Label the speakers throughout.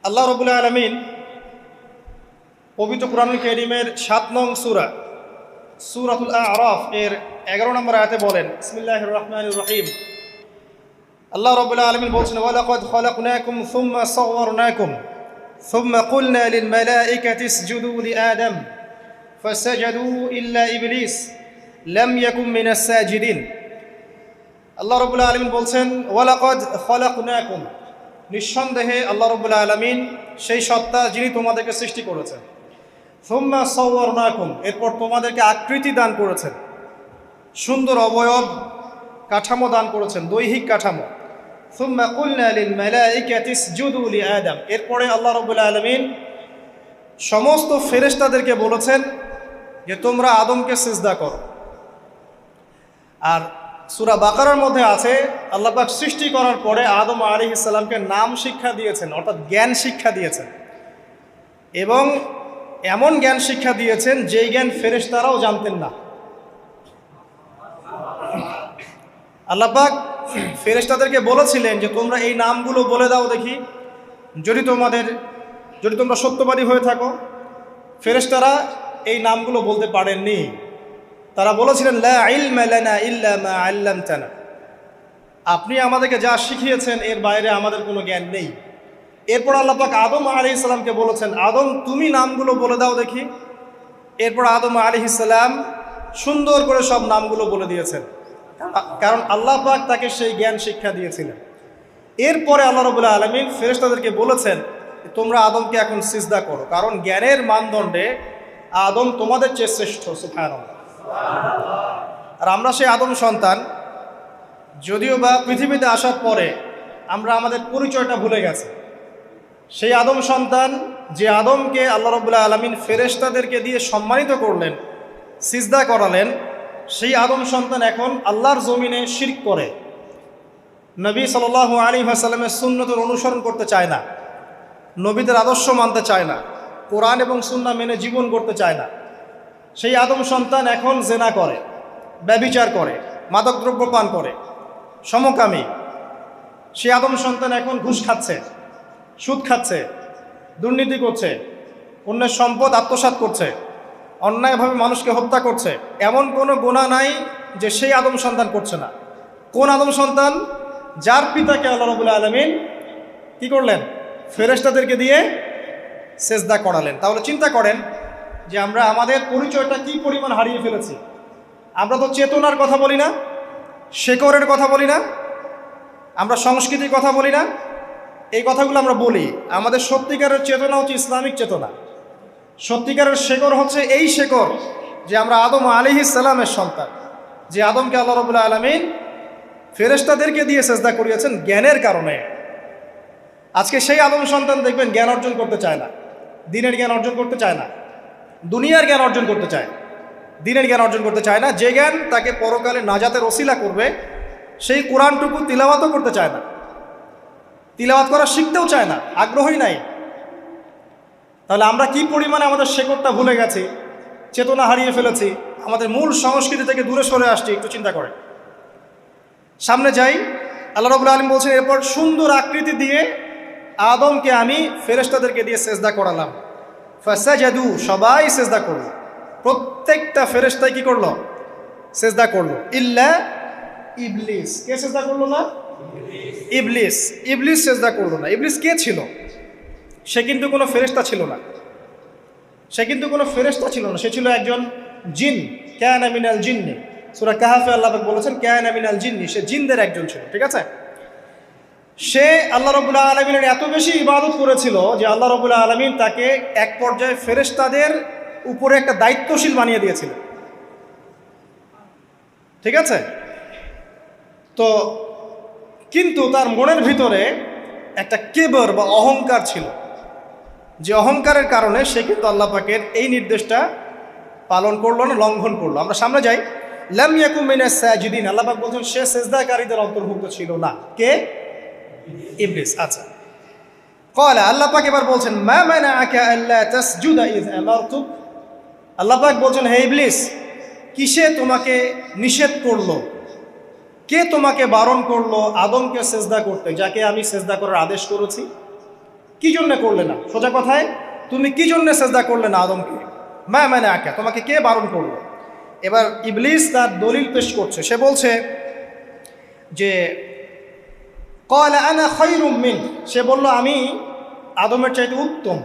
Speaker 1: আল্লাহ রাব্বুল আলামিন পবিত্র কুরআনুল কারীমের ৭ নং সূরা সূরাতুল আ'রাফ এর ১১ নম্বর আয়াতে বলেন, বিসমিল্লাহির রহমানির রহিম। আল্লাহ রাব্বুল আলামিন বলছেন, ওয়ালাকাদ খালাকনাকুম সুম্মা সাওয়ারনাকুম সুম্মা কুলনা লিল মালাইকাতি ইসজুদু লিআদম ফাসাজাদু ইল্লা ইবলিস লাম ইয়াকুম মিনাস সাজিদিন। আল্লাহ রাব্বুল আলামিন বলছেন, ওয়ালাকাদ খালাকনাকুম, নিঃসন্দেহে আল্লাহ রাব্বুল আলামিন সেই সত্তা যিনি তোমাদেরকে সৃষ্টি করেছেন। সুম্মা সাওয়ারনাকুম, এরপর তোমাদেরকে আকৃতি দান করেছেন, সুন্দর অবয়ব কাঠামো দান করেছেন, দৈহিক কাঠামো। সুম্মা কুলনা লিল মালাইকাতি ইসজুদু লিআদম, এরপরে আল্লাহ রাব্বুল আলামিন সমস্ত ফেরেশতাদেরকে বলেছেন যে তোমরা আদমকে সিজদা করো। আর সূরা বাকারার মধ্যে আছে, আল্লাহ পাক সৃষ্টি করার পরে আদম আলাইহিস সালামকে নাম শিক্ষা দিয়েছেন, অর্থাৎ জ্ঞান শিক্ষা দিয়েছেন, এবং এমন জ্ঞান শিক্ষা দিয়েছেন যেই জ্ঞান ফেরেশতারাও জানতেন না। আল্লাহ পাক ফেরেশতাদেরকে বলেছিলেন যে তোমরা এই নামগুলো বলে দাও দেখি, যদি তোমরা সত্যবাদী হয়ে থাকো। ফেরেশতারা এই নামগুলো বলতে পারেননি। তারা বলেছিলেন, লা ইলমা লানা ইল্লা মা আল্লামতানা, আপনি আমাদেরকে যা শিখিয়েছেন এর বাইরে আমাদের কোনো জ্ঞান নেই। এরপর আল্লাহ পাক আদম আলাইহিস সালামকে বলেছেন, আদম তুমি নামগুলো বলে দাও দেখি। এরপর আদম আলাইহিস সালাম সুন্দর করে সব নামগুলো বলে দিয়েছেন, কারণ আল্লাহ পাক তাকে সেই জ্ঞান শিক্ষা দিয়েছিলেন। এরপরে আল্লাহ রাব্বুল আলামিন ফেরেশতাদেরকে বলেছেন, তোমরা আদমকে এখন সিজদা করো, কারণ জ্ঞানের মানদণ্ডে আদম তোমাদের চেয়ে শ্রেষ্ঠ। সুবহানাল্লাহ। আর আমরা সেই আদম সন্তান, যদিও বা পৃথিবীতে আসার পরে আমরা আমাদের পরিচয়টা ভুলে গেছি। সেই আদম সন্তান, যে আদমকে আল্লাহ রাব্বুল আলামিন ফেরেশতাদেরকে দিয়ে সম্মানিত করলেন, সিজদা করালেন, সেই আদম সন্তান এখন আল্লাহর জমিনে শিরক করে, নবী সাল্লাল্লাহু আলাইহি ওয়াসাল্লামের সুন্নতের অনুসরণ করতে চায় না, নবীদের আদর্শ মানতে চায় না, কোরআন এবং সুন্নাহ মেনে জীবন করতে চায় না। সেই আদম সন্তান এখন জেনা করে, ব্যভিচার করে, মাদকদ্রব্য পান করে, সমকামী। সেই আদম সন্তান এখন ঘুষ খাচ্ছে, সুদ খাচ্ছে, দুর্নীতি করছে, অন্যের সম্পদ আত্মসাৎ করছে, অন্যায়ভাবে মানুষকে হত্যা করছে। এমন কোনো গুনাহ নাই যে সেই আদম সন্তান করছে না। কোন আদম সন্তান? যার পিতাকে আল্লাহ রাব্বুল আলামিন কি করলেন? ফেরেশতাদেরকে দিয়ে সেজদা করালেন। তাহলে চিন্তা করেন যে আমরা আমাদের পরিচয়টা কি পরিমাণ হারিয়ে ফেলেছি। আমরা তো চেতনার কথা বলি না, শেকড়ের কথা বলি না, আমরা সংস্কৃতির কথা বলি না। এই কথাগুলো আমরা বলি। আমাদের সত্যিকারের চেতনা হচ্ছে ইসলামিক চেতনা। সত্যিকারের শেকড় হচ্ছে এই শেকড় যে আমরা আদম আলাইহিস সালামের সন্তান, যে আদমকে আল্লাহ রাব্বুল আলামিন ফেরেশতাদেরকে দিয়ে সেজদা করিয়েছেন জ্ঞানের কারণে। আজকে সেই আদম সন্তান দেখবেন জ্ঞান অর্জন করতে চায় না, দিনের জ্ঞান অর্জন করতে চায় না, দুনিয়ার জ্ঞান অর্জন করতে চায়, দিনের জ্ঞান অর্জন করতে চায় না। যে জ্ঞান তাকে পরকালে নাজাতের ওসিলা করবে, সেই কোরআনটুকু তিলাওয়াতও করতে চায় না, তিলাওয়াত করা শিখতেও চায় না, আগ্রহই নাই। তাহলে আমরা কি পরিমাণে আমাদের শেকড়টা ভুলে গেছি, চেতনা হারিয়ে ফেলেছি, আমাদের মূল সংস্কৃতি থেকে দূরে সরে আসছি। একটু চিন্তা করে সামনে যাই। আল্লাহ রাব্বুল আলামিন বলছেন, এরপর সুন্দর আকৃতি দিয়ে আদমকে আমি ফেরেশতাদেরকে দিয়ে সেজদা করালাম। ফাসাজাদু, সবাই সেজদা করলো, প্রত্যেকটা ফেরেশতাই কি করলো? সেজদা করলো, ইল্লা ইবলিস। কে সেজদা করলো না? ইবলিস। ইবলিস সেজদা করলো না। ইবলিস কে ছিল? সে কিন্তু কোনো ফেরেশতা ছিল না। সে ছিল একজন জিন। কানা মিনাল জিন্নি, সূরা কাহফে আল্লাহ পাক বলেছেন কানা মিনাল জিন্নি, সে জিনদের একজন ছিল। ঠিক আছে? সে আল্লাহ রাব্বুল আলামিনের এত বেশি ইবাদত করেছিল যে আল্লাহ রাব্বুল আলামিন তাকে এক পর্যায়ে ফেরেশতাদের উপরে একটা দায়িত্বশীল বানিয়ে দিয়েছিল। ঠিক আছে? তো কিন্তু তার মনের ভিতরে একটা কিবর বা অহংকার ছিল, যে অহংকারের কারণে সে কিন্তু আল্লাহ পাকের এই নির্দেশটা পালন করলো না, লঙ্ঘন করলো। আমরা সামনে যাই। লাম ইয়াকুম মিনাস সাজিদিন, আল্লাহ পাক বলছেন সে সিজদাকারীদের অন্তর্ভুক্ত ছিল না। কে? ইবলিস। আচ্ছা, ক্বালা, আল্লাহ পাক এবার বলছেন, মা মানাআকা আল্লা তাসজুদা ইয আমারতুক। আল্লাহ পাক বলছেন, হে ইবলিস, কিসে তোমাকে নিষেধ করলো, কে তোমাকে বারণ করলো আদমকে সিজদা করতে, যাকে আমি সিজদা করার আদেশ করেছি? কি জন্য করলে না? সোজা কথায়, তুমি কি জন্য সেজদা করলে না আদমকে? মানে আঁকা, তোমাকে কে বারণ করলো? এবার ইবলিস তার দলিল পেশ করছে। সে বলছে যে ক্বালা আনা খায়রুম মিন, সে বলল আমি আদমের চাইতে উত্তম।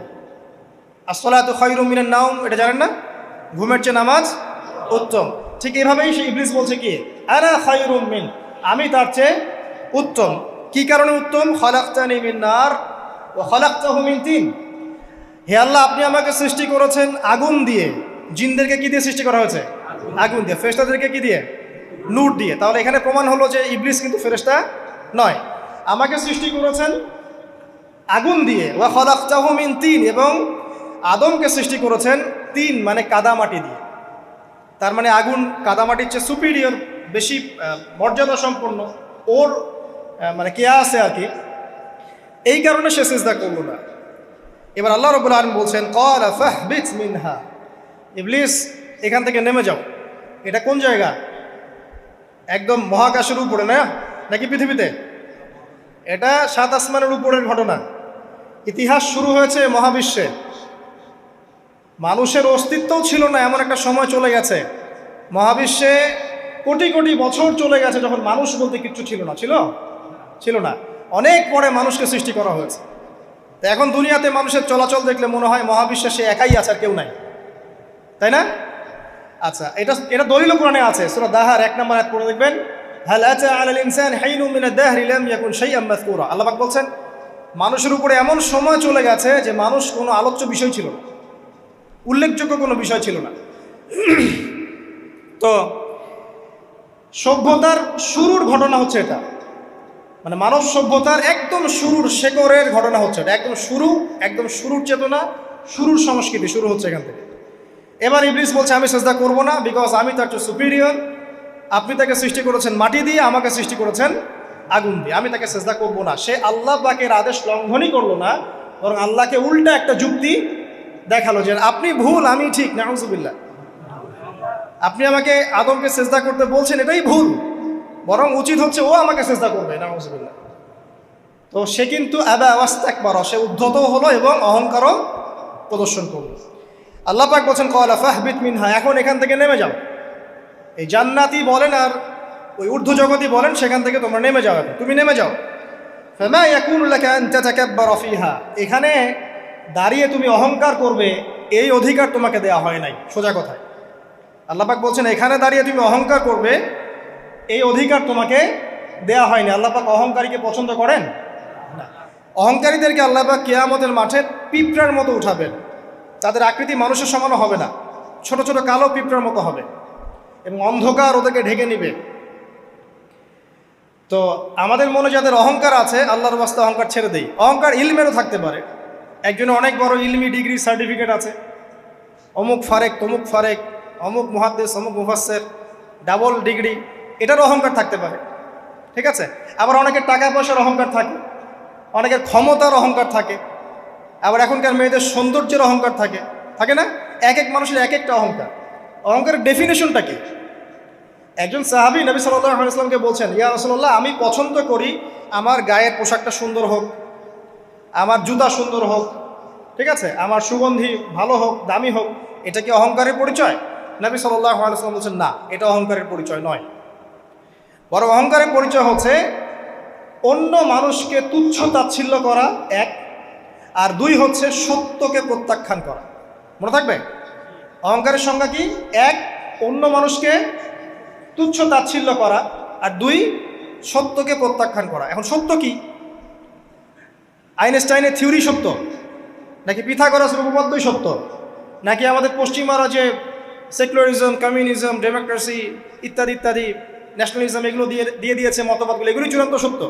Speaker 1: আসসালাতু খায়রুম মিনান নাওম, এটা জানেন না? ঘুমের চেয়ে নামাজ উত্তম। ঠিক এভাবেই সে ইবলিস বলছে কি, আনা খায়রুম মিন, আমি তার চেয়ে উত্তম। কি কারণে উত্তম? খালাকতানি মিন নার ওয়া খালাকতাহু মিন তিন। হে আল্লাহ, আপনি আমাকে সৃষ্টি করেছেন আগুন দিয়ে। জিনদেরকে কি দিয়ে সৃষ্টি করা হয়েছে? আগুন দিয়ে। ফেরেশতাদেরকে কি দিয়ে? নূর দিয়ে। তাহলে এখানে প্রমাণ হলো যে ইবলিস কিন্তু ফেরেশতা নয়। আমাকে সৃষ্টি করেছেন আগুন দিয়ে, ওয়া খালাকতাহু মিন তিন, এবং আদমকে সৃষ্টি করেছেন তিন মানে কাদামাটি দিয়ে। তার মানে আগুন কাদামাটির চেয়ে সুপিরিয়র, বেশি মর্যাদা সম্পন্ন, ওর মানে কে আছে আর কি। এই কারণে সে সিজদা করলো না। এবার আল্লাহ রাব্বুল আলামিন বলছেন ক্বালা ফাহবিত মিনহা, ইবলিস এখান থেকে নেমে যাও। এটা কোন জায়গা? একদম মহাকাশের উপরে না, নাকি পৃথিবীতে? এটা 7 আসমানের উপরের ঘটনা। ইতিহাস শুরু হয়েছে মহাবিশ্বে। মানুষের অস্তিত্বও ছিল না, এমন একটা সময় চলে গেছে। মহাবিশ্বে কোটি কোটি বছর চলে গেছে যখন মানুষ বলতে কিচ্ছু ছিল না। ছিল না। অনেক পরে মানুষকে সৃষ্টি করা হয়েছে। তো এখন দুনিয়াতে মানুষের চলাচল দেখলে মনে হয় মহাবিশ্বে সে একাই আছে, আর কেউ নাই, তাই না? আচ্ছা, এটা দলিল কোরআনে আছে। সূরা দাহার 1 নম্বর আয়াত পড়ে দেখবেন, হাল আতা আলাল ইনসান হাইনুম মিনাদ দাহরি লাম ইয়াকুন শাইআম মাযকুরা। আল্লাহ পাক বলছেন মানুষের উপরে এমন সময় চলে গেছে যে মানুষ কোনো আলোচ্য বিষয় ছিল না, উল্লেখযোগ্য কোনো বিষয় ছিল না। তো সভ্যতার শুরুর ঘটনা হচ্ছে এটা, মানে মানব সভ্যতার একদম শুরুর শেকড়ের ঘটনা হচ্ছে এটা। একদম শুরুর চেতনা, শুরুর সংস্কৃতি শুরু হচ্ছে এখান থেকে। এবার ইবলিস বলছে আমি সিজদা করব না, বিকজ আমি তার চেয়ে সুপিরিয়র। আপনি তাকে সৃষ্টি করেছেন মাটি দিয়ে, আমাকে সৃষ্টি করেছেন আগুন দিয়ে, আমি তাকে সিজদা করব না। সে আল্লাহ পাকের আদেশ লঙ্ঘনই করলো না, বরং আল্লাহকে উল্টা একটা যুক্তি দেখালো যে আপনি ভুল, আমি ঠিক। নাউজুবিল্লাহ, আপনি আমাকে আদমকে সিজদা করতে বলছেন, এটাই ভুল, বরং উচিত হচ্ছে ও আমাকে সিজদা করবে। নাউজুবিল্লাহ। তো সে কিন্তু আবা ওয়াস্তাকবারা, সে উদ্ধত হলো এবং অহংকারও প্রদর্শন করলো। আল্লাহ পাক বলছেন ক্বালা ফাহবিত মিনহা, এখন এখান থেকে নেমে যাও। এই জান্নাতি বলেন আর ওই ঊর্ধ্ব জগতি বলেন, সেখান থেকে তোমরা নেমে যাও, এখন তুমি নেমে যাও। ফামা ইয়াকুনু লাকা আন তাতাকাব্বারা ফিহা, এখানে দাঁড়িয়ে তুমি অহংকার করবে এই অধিকার তোমাকে দেয়া হয় নাই। সোজা কথায় আল্লাহ পাক বলছেন এখানে দাঁড়িয়ে তুমি অহংকার করবে এই অধিকার তোমাকে দেয়া হয়নি। আল্লাহ পাক অহংকারীকে পছন্দ করেন না। অহংকারীদেরকে আল্লাহ পাক কিয়ামতের মাঠে পিঁপড়ার মতো উঠাবেন। তাদের আকৃতি মানুষের সমানও হবে না, ছোট ছোট কালো পিঁপড়ার মতো হবে, এবং অন্ধকার ওদেরকে ঢেকে নিবে। তো আমাদের মনে যাদের অহংকার আছে, আল্লাহর ওয়াস্তে অহংকার ছেড়ে দেই। অহংকার ইলমেরও থাকতে পারে। একজনের অনেক বড় ইলমি ডিগ্রি সার্টিফিকেট আছে, অমুক ফারেক তমুক ফারেক, অমুক মুহাদ্দিস অমুক মুফাসসির, ডাবল ডিগ্রি, এটারও অহংকার থাকতে পারে। ঠিক আছে? আবার অনেকের টাকা পয়সার অহংকার থাকে, অনেকের ক্ষমতার অহংকার থাকে, আবার এখনকার মেয়েদের সৌন্দর্যের অহংকার থাকে, থাকে না? এক এক মানুষের এক একটা অহংকার। অহংকারের ডেফিনেশনটা কি? একজন সাহাবী নবী সাল্লাল্লাহু আলাইহি ওয়াসাল্লামকে বলছেন, ইয়া রাসূলুল্লাহ, আমি পছন্দ করি আমার গায়ের পোশাকটা সুন্দর হোক, আমার জুতা সুন্দর হোক, ঠিক আছে, আমার সুগন্ধি ভালো হোক, দামি হোক, এটা কি অহংকারের পরিচয়? নবী সাল্লাল্লাহু আলাইহি ওয়াসাল্লাম বলছেন না, এটা অহংকারের পরিচয় নয়। বরং অহংকারের পরিচয় হচ্ছে অন্য মানুষকে তুচ্ছ তাচ্ছিল্য করা এক, আর দুই হচ্ছে সত্যকে প্রত্যাখ্যান করা। মনে থাকবে অহংকারের সংজ্ঞা কি? এক, অন্য মানুষকে তুচ্ছ তাচ্ছিল্য করা, আর দুই, সত্যকে প্রত্যাখ্যান করা। এখন সত্য কি? আইনস্টাইনের থিওরি সত্য, নাকি পিথাগোরাসের উপপাদ্যই সত্য, নাকি আমাদের পশ্চিমারা যে সেকুলারিজম, কমিউনিজম, ডেমোক্রেসি ইত্যাদি ইত্যাদি, ন্যাশনালিজম, এগুলো দিয়ে দিয়েছে মতবাদগুলো, এগুলোই চূড়ান্ত সত্য?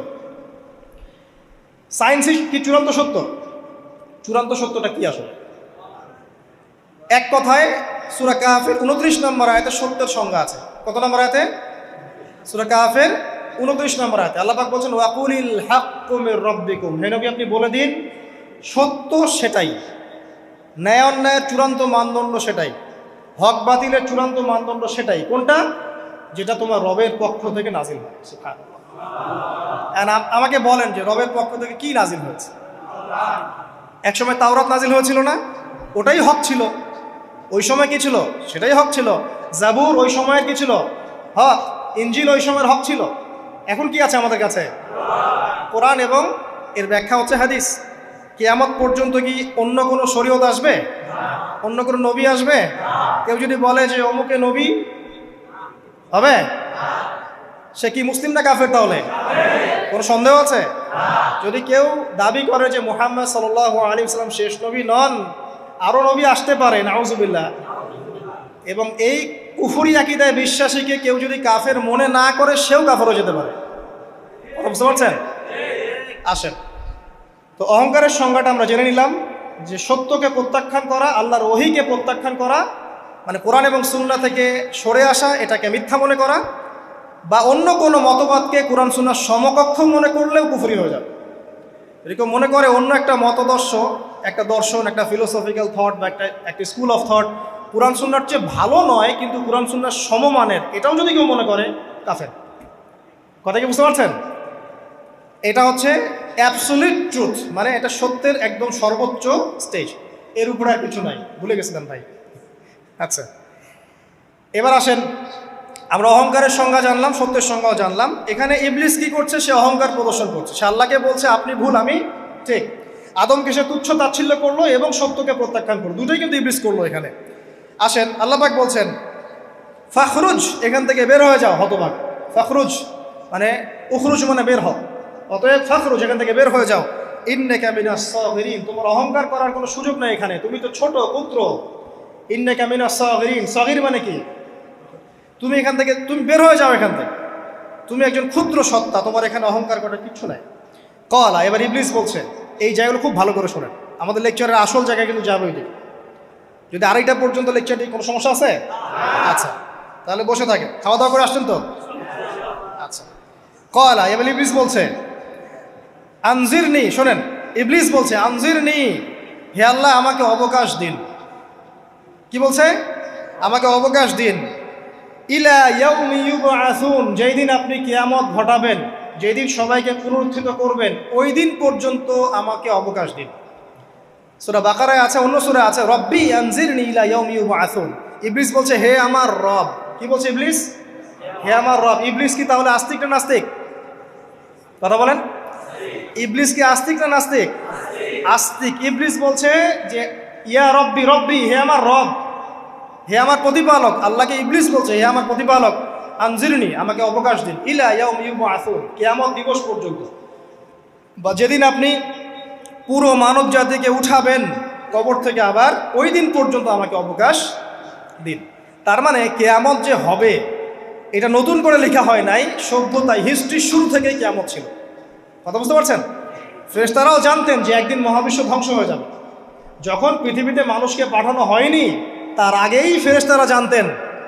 Speaker 1: সায়েন্সই কি চূড়ান্ত সত্য? চূড়ান্ত সত্যটা কি আসলে? এক কথায় সূরা কাহফের 29 নম্বর আয়াতে সত্যের সংজ্ঞা আছে। কত নম্বর আয়াতে? সূরা কাহফের 29 নম্বর আয়াতে আল্লাহ পাক বলছেন ওয়াকুলিল হাক্কু মির রাব্বিকুম, হে নবী আপনি বলে দিন সত্য সেটাই, ন্যায় অন্যায়ের চূড়ান্ত মানদণ্ড সেটাই, হক বাতিলের চূড়ান্ত মানদণ্ড সেটাই। কোনটা? যেটা তোমার রবের পক্ষ থেকে নাজিল হয়। সুবহানাল্লাহ। আমাকে বলেন যে রবের পক্ষ থেকে কি নাজিল হয়েছে? একসময় তাওরাত নাজিল হয়েছিল না, ওটাই হক ছিল। ওই সময় কি ছিল? সেটাই হক ছিল। জাবুর ওই সময়ের কি ছিল? হক। ইনজিল ওই সময়ের হক ছিল। এখন কি আছে আমাদের কাছে? কোরআন এবং এর ব্যাখ্যা হচ্ছে হাদিস। কিয়ামত পর্যন্ত কি অন্য কোনো শরীয়ত আসবে? অন্য কোনো নবী আসবে? কেউ যদি বলে যে অমুকে নবী হবে, সে কি মুসলিম না কাফের? তাহলে কোনো সন্দেহ আছে? যদি কেউ দাবি করে যে মুহাম্মদ সাল্লাল্লাহু আলাইহি ওয়াসাল্লাম শেষ নবী নন, আরও নবী আসতে পারে, নাউজুবিল্লাহ, এবং এই কুফরি আকীদায় বিশ্বাসীকে কেউ যদি কাফের মনে না করে, সেও কাফের হয়ে যেতে পারে। বুঝতে পারছেন? আসেন, তো অহংকারের সংজ্ঞাটা আমরা জেনে নিলাম যে সত্যকে প্রত্যাখ্যান করা, আল্লাহর ওহীকে প্রত্যাখ্যান করা, মানে কোরআন এবং সুন্নাহ থেকে সরে আসা, এটাকে মিথ্যা মনে করা, বা অন্য কোনো মতবাদকে কোরআন সুন্নাহর সমকক্ষ মনে করলেও কুফরি হয়ে যাবে। এরকম মনে করে অন্য একটা মতদর্শ, একটা দর্শন, একটা ফিলোসফিক্যাল থট বা একটা স্কুল অফ থট কোরআন সুন্নাহর চেয়ে ভালো নয়, কিন্তু কোরআন সুন্নাহর সমমানের, এটাও যদি কেউ মনে করে, কাফের। কথা কি বুঝতে পারছেন? এটা হচ্ছে অ্যাবসলিউট ট্রুথ, মানে এটা সত্যের একদম সর্বোচ্চ স্টেজ, এর উপরে আর কিছু নাই। ভুলে গেছিলাম ভাই। আচ্ছা, এবার আসেন, আমরা অহংকারের সংজ্ঞা জানলাম, সত্যের সংজ্ঞাও জানলাম। এখানে ইবলিস কি করছে? সে অহংকার প্রদর্শন করছে। সে আল্লাহকে বলছে আপনি ভুল, আমি ঠিক। আদমকে সে তুচ্ছ তাচ্ছিল্য করলো এবং সত্যকে প্রত্যাখ্যান করলো, দুটোই কিন্তু ইবলিস করলো এখানে। আসেন, আল্লাহ পাক বলছেন ফাখরুজ, এখান থেকে বের হয়ে যাও হতভাগ। ফাখরুজ মানে উখরুজ মানে বের হও, অতএব ফাখরুজ, এখান থেকে বের হয়ে যাও। ইন্নাকা মিনাস সাগিরিন, তোমার অহংকার করার কোনো সুযোগ নাই এখানে, তুমি তো ছোট পুত্র। ইন্নাকা মিনাস সাগিরিন, সাগির মানে কি? তুমি এখান থেকে, তুমি বের হয়ে যাও এখান থেকে, তুমি একজন ক্ষুদ্র সত্তা, তোমার এখানে অহংকার করার কিচ্ছু নাই। কলা, এবার ইবলিস বলছে, এই জায়গাগুলো খুব ভালো করে শোনেন, আমাদের লেকচারের আসল জায়গায় কিন্তু যাবে ওইটি। যদি আড়াইটা পর্যন্ত লেকচারটি কোনো সমস্যা আছে? আচ্ছা, তাহলে বসে থাকে, খাওয়া দাওয়া করে আসছেন তো? আচ্ছা, কলা, এবার ইবলিস বলছে আনজিরনি, শোনেন, ইবলিস বলছে আনজিরনি, হে আল্লাহ আমাকে অবকাশ দিন। কি বলছে? আমাকে অবকাশ দিন। ইলা ইয়াউমি ইউবআসুন, যেই দিন আপনি কিয়ামত ঘটাবেন, যেই দিন সবাইকে পুনরুত্থিত করবেন, ওই দিন পর্যন্ত আমাকে অবকাশ দিন। সূরা বাকারায় আছে, অন্য সূরা আছে, রব্বি আনজিরনি ইলা ইয়াউমি ইউবআসুন। ইবলিস বলছে হে আমার রব। কি বলছে ইবলিস? হে আমার রব। ইবলিস কি তাহলে আস্তিক না নাস্তিক? কথা বলেন, ইবলিস কি আস্তিক না নাস্তিক? আস্তিক। ইবলিস বলছে যে ইয়া রব্বি, রব্বি হে আমার রব, হে আমার প্রতিপালক। আল্লাহকে ইবলিস বলছে হে আমার প্রতিপালক, আনজিরনি আমাকে অবকাশ দিন, ইলা ইয়াউমি ইউবআসুন, কিয়ামত দিবস পর্যন্ত, বা যেদিন আপনি পুরো মানব জাতিকে উঠাবেন কবর থেকে, আবার ওই দিন পর্যন্ত আমাকে অবকাশ দিন। তার মানে কিয়ামত যে হবে এটা নতুন করে লেখা হয় নাই, সভ্যতায় হিস্ট্রির শুরু থেকেই কিয়ামত ছিল। কথা বুঝতে পারছেন? ফেরেশতারাও জানতেন যে একদিন মহাবিশ্ব ধ্বংস হয়ে যাবে। যখন পৃথিবীতে মানুষকে পাঠানো হয়নি তার আগেই ফেরেশতারা জানতেন,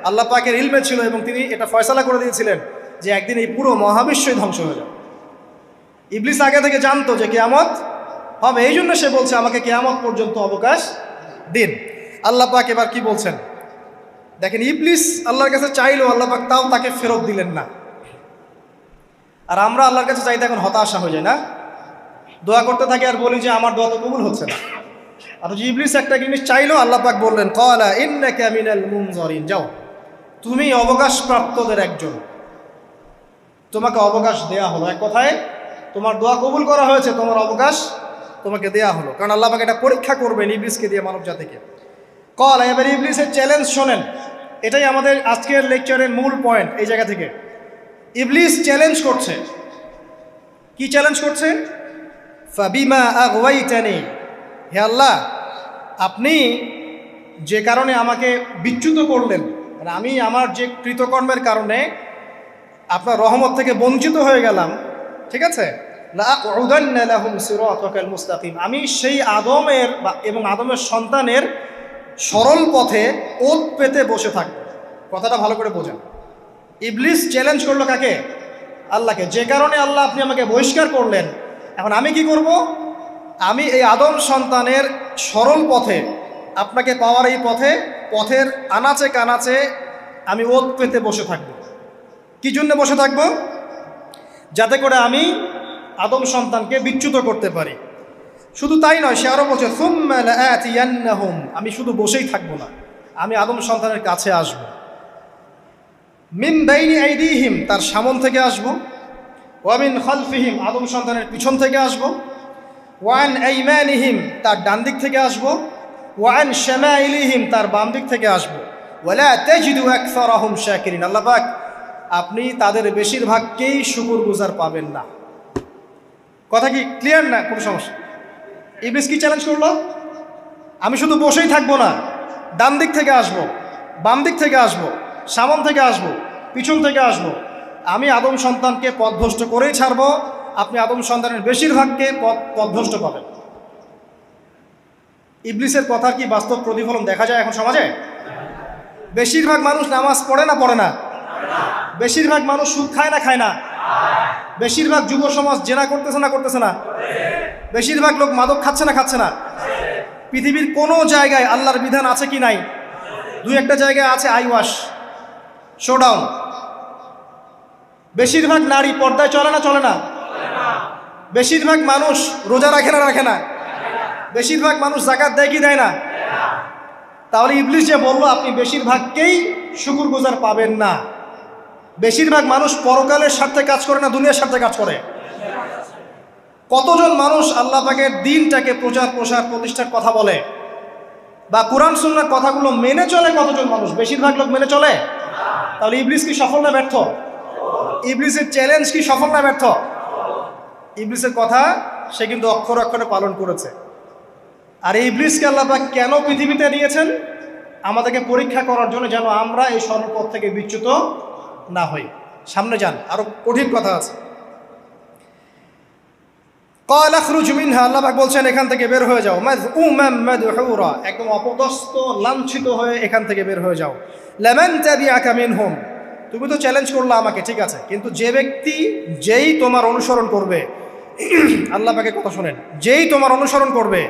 Speaker 1: আল্লাহ পাকের ইলমে ছিল এবং তিনি এটা ফয়সালা করে দিয়েছিলেন যে একদিন এই পুরো মহাবিশ্বই ধ্বংস হয়ে যাবে। ইবলিস আগে থেকে জানতো যে কিয়ামত হবে, এই জন্য সে বলছে আমাকে কিয়ামত পর্যন্ত অবকাশ দিন। আল্লাহ পাক এবার কি বলছেন দেখেন, ইবলিস আল্লাহর কাছে চাইলো, আল্লাহ পাক তাও তাকে ফেরত দিলেন না। আর আমরা আল্লাহর কাছে চাইতে এখন হতাশা হয়ে যায় না, দোয়া করতে থাকি আর বলি যে আমার দোয়া তো কবুল হচ্ছে না। আর যে ইবলিস একটা জিনিস চাইলো, আল্লাহ পাক বললেন ক্বালা ইন্নাকা মিনাল মুনজারিন, যাও তুমি অবকাশপ্রাপ্তদের একজন, তোমাকে অবকাশ দেয়া হলো। এক কথায় তোমার দোয়া কবুল করা হয়েছে, তোমার অবকাশ তোমাকে দেয়া হলো, কারণ আল্লাহ পাক এটা পরীক্ষা করবেন ইবলিসকে দিয়ে, মানব জাতিকে। ক্বালা, এবার ইবলিসের চ্যালেঞ্জ শোনেন, এটাই আমাদের আজকের লেকচারের মূল পয়েন্ট। এই জায়গা থেকে ইবলিস চ্যালেঞ্জ করছে। কি চ্যালেঞ্জ করছে? ফাবিমা আগওয়াইতানি, হে আল্লাহ আপনি যে কারণে আমাকে বিচ্যুত করলেন, মানে আমি আমার যে কৃতকর্মের কারণে আপনার রহমত থেকে বঞ্চিত হয়ে গেলাম, ঠিক আছে, লাআকুদান্না লাহুম সিরাতাকাল মুস্তাকিম, আমি সেই আদমের এবং আদমের সন্তানের সরল পথে ওত পেতে বসে থাকব। কথাটা ভালো করে বোঝেন। ইবলিস চ্যালেঞ্জ করলো কাকে? আল্লাহকে। যে কারণে আল্লাহ আপনি আমাকে বহিষ্কার করলেন, এখন আমি কি করব? আমি এই আদম সন্তানের সরল পথে, আপনাকে পাওয়ার এই পথের আনাচে কানাচে আমি ওত পেতে বসে থাকব। কি জন্য বসে থাকব? যাতে করে আমি আদম সন্তানকে বিচ্যুত করতে পারি। শুধু তাই নয়, সে আরো বলছে সুম্মা লাআতিয়ান্নাহুম, আমি শুধু বসেই থাকবো না, আমি আদম সন্তানের কাছে আসব। মিন বাইনি আইদিহিম, তার সামন থেকে আসব, ওয়া মিন খালফিহিম, আদম সন্তানের পিছন থেকে আসব, ওয়া আন আইমানিহিম, তার ডান দিক থেকে আসব, ওয়া আন শামাইলিহিম, তার বাম দিক থেকে আসব। ওয়ালা তাজিদু আকসারাহুম শাকিরিন, আল্লাহ পাক আপনি তাদের বেশিরভাগকেই শুকরগুজার পাবেন না। কথা কি ক্লিয়ার না? কোনো সমস্যা? ইবলিস কি চ্যালেঞ্জ করলো? আমি শুধু বসেই থাকবো না, ডান দিক থেকে আসব, বাম দিক থেকে আসব, সামন থেকে আসব, পিছন থেকে আসব, আমি আদম সন্তানকে পথভ্রষ্ট করেই ছাড়বো, আপনি আদম সন্তানের বেশিরভাগকে পথভ্রষ্ট পাবেন। ইবলিসের কথার কি বাস্তব প্রতিফলন দেখা যায় এখন সমাজে? বেশিরভাগ মানুষ নামাজ পড়ে না পড়ে না? বেশিরভাগ মানুষ সুদ খায় না খায় না? বেশিরভাগ যুব সমাজ জেনা করতেছে না করতেছে না? বেশিরভাগ লোক মাদক খাচ্ছে না খাচ্ছে না? পৃথিবীর কোনো জায়গায় আল্লাহর বিধান আছে কি নাই? দুই একটা জায়গায় আছে আইওয়াশ, শোডাউন। বেশিরভাগ নারী পর্দায় চলে না চলে না? বেশিরভাগ মানুষ রোজা রাখে না রাখে না? বেশিরভাগ মানুষ যাকাত দেয় কি দেয় না? তাহলে ইবলিস যে বললো আপনি বেশিরভাগকেই শুকরগুজার পাবেন না, বেশিরভাগ মানুষ পরকালের স্বার্থে কাজ করে না দুনিয়ার স্বার্থে কাজ করে? কতজন মানুষ আল্লাহ পাকের দ্বীনটাকে প্রচার প্রসার প্রতিষ্ঠার কথা বলে বা কোরআন সুন্নাহর কথাগুলো মেনে চলে? কতজন মানুষ? বেশিরভাগ লোক মেনে চলে। তাহলে ইবলিস কি সফল না ব্যর্থ? ইবলিসের চ্যালেঞ্জ কি সফল না ব্যর্থ? ইবলিসের কথা সে কিন্তু অক্ষরে অক্ষরে পালন করেছে। আর এই ইবলিসকে আল্লাহ পাক কেন পৃথিবীতে নিয়েছেন? আমাদেরকে পরীক্ষা করার জন্য, যেন আমরা এই সরল পথ থেকে বিচ্যুত না হই। সামনে যান, আরো কঠিন কথা আছে। ক্বাল আখরুজ মিনহা, আল্লাহ পাক বলছেন এখান থেকে বের হয়ে যাও। মাযউমান মাদহুরা, একদম অপদস্থ লাঞ্ছিত হয়ে এখান থেকে বের হয়ে যাও। লামান তাবিআকা মিনহুম, তুমি তো চ্যালেঞ্জ করলা আমাকে, ঠিক আছে, কিন্তু যে ব্যক্তি যেই তোমার অনুসরণ করবে, আল্লাহ পাকের কথা শুনেন, যেই তোমার অনুসরণ করবে,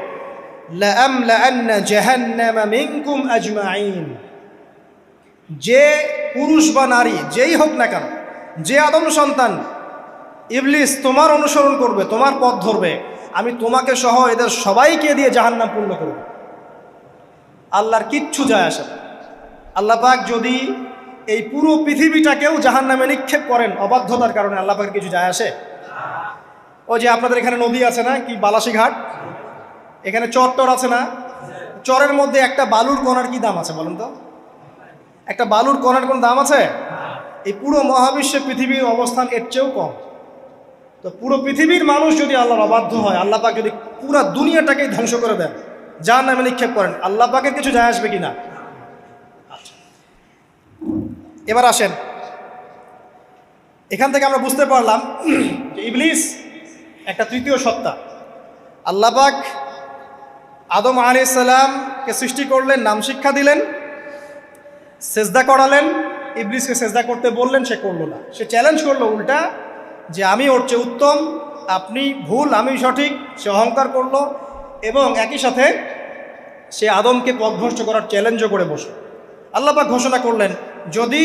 Speaker 1: লাআমলাআন্না জাহান্নামা মিনকুম আজমাইন, যে পুরুষ বা নারী যেই হোক না কেন, যে আদম সন্তান ইবলিস তোমার অনুসরণ করবে, তোমার পথ ধরবে, আমি তোমাকে সহ এদের সবাইকে দিয়ে জাহান্নাম পূর্ণ করব। আল্লাহর কিচ্ছু যায় আসে না। আল্লাহ পাক যদি এই পুরো পৃথিবীটাকেও জাহান্নামে নিক্ষেপ করেন অবাধ্যতার কারণে, আল্লাহ পাকের কিছু যায় আসে? ওই যে আপনাদের এখানে নদী আছে না, কি বালাসী ঘাট, এখানে চর আছে না, চরের মধ্যে একটা বালুর কণার কি দাম আছে বলেন তো? একটা বালুর কণার কোন দাম আছে? এই পুরো মহাবিশ্বে পৃথিবীর অবস্থান এর চেয়েও কম। তো পুরো পৃথিবীর মানুষ যদি আল্লাহর অবাধ্য হয়, আল্লাহ পাক যদি পুরো দুনিয়াটাকেই ধ্বংস করে দেন, জাহান্নামে নিক্ষেপ করেন, আল্লাহ পাকের কিছু যায় আসবে কিনা? এবার আসেন, এখান থেকে আমরা বুঝতে পারলাম যে ইবলিস একটা তৃতীয় সত্তা। আল্লাহ পাক আদম আলাইহিস সালামকে সৃষ্টি করলেন, নাম শিক্ষা দিলেন, সেজদা করালেন, ইবলিসকে সেজদা করতে বললেন, সে করলো না। সে চ্যালেঞ্জ করলো উল্টা, যে আমি ওর চেয়ে উত্তম, আপনি ভুল আমি সঠিক। সে অহংকার করলো এবং একই সাথে সে আদমকে পথভ্রষ্ট করার চ্যালেঞ্জও করে বসল। আল্লাহ পাক ঘোষণা করলেন, যদি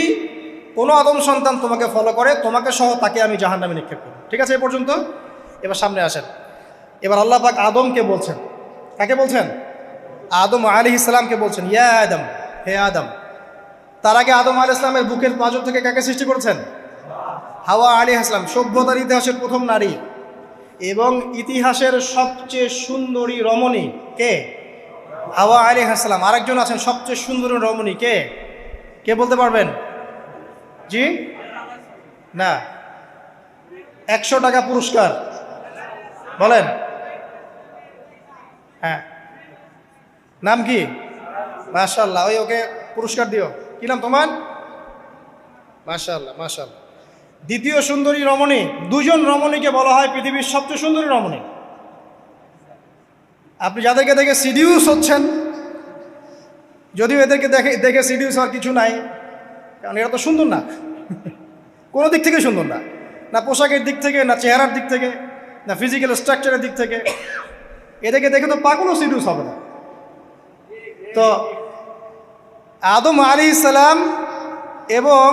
Speaker 1: কোনো আদম সন্তান তোমাকে ফলো করে, তোমাকে সহ তাকে আমি জাহান্নামে নিক্ষেপ করব। ঠিক আছে, এ পর্যন্ত। এবার সামনে আসেন। এবার আল্লাহ পাক আদমকে বলছেন, কাকে বলছেন? আদম আলাইহিস সালামকে বলছেন, ইয়া আদম, হে আদম। তার আগে আদম আলাইহিস সালামের বুকের পাঁজর থেকে কাকে সৃষ্টি করেছেন? হাওয়া আলাইহিস সালাম, সভ্যতার ইতিহাসের প্রথম নারী এবং ইতিহাসের সবচেয়ে সুন্দরী রমণী কে? হাওয়া আলাইহিস সালাম। আরেকজন আছেন সবচেয়ে সুন্দরী রমণী, কে? কে বলতে পারবেন? জি না, 100 টাকা পুরস্কার বলেন। হ্যাঁ, নাম কি? মাশাআল্লাহ, ওই ওকে পুরস্কার দিও। কি নাম তোমার? মাশাআল্লাহ মাশাআল্লাহ। দ্বিতীয় সুন্দরী রমণী, দুজন রমণীকে বলা হয় পৃথিবীর সবচেয়ে সুন্দরী রমণী। আপনি যাদেরকে দেখে সিডিউস হচ্ছেন, যদিও এদেরকে দেখে সিডিউস হওয়ার কিছু নাই, কারণ এরা তো সুন্দর না, কোনো দিক থেকে সুন্দর না, না পোশাকের দিক থেকে, না চেহারার দিক থেকে, না ফিজিক্যাল স্ট্রাকচারের দিক থেকে। এদেরকে দেখে তো পাগলও সিডিউস হবে না। তো আদম আলাইহিস সালাম এবং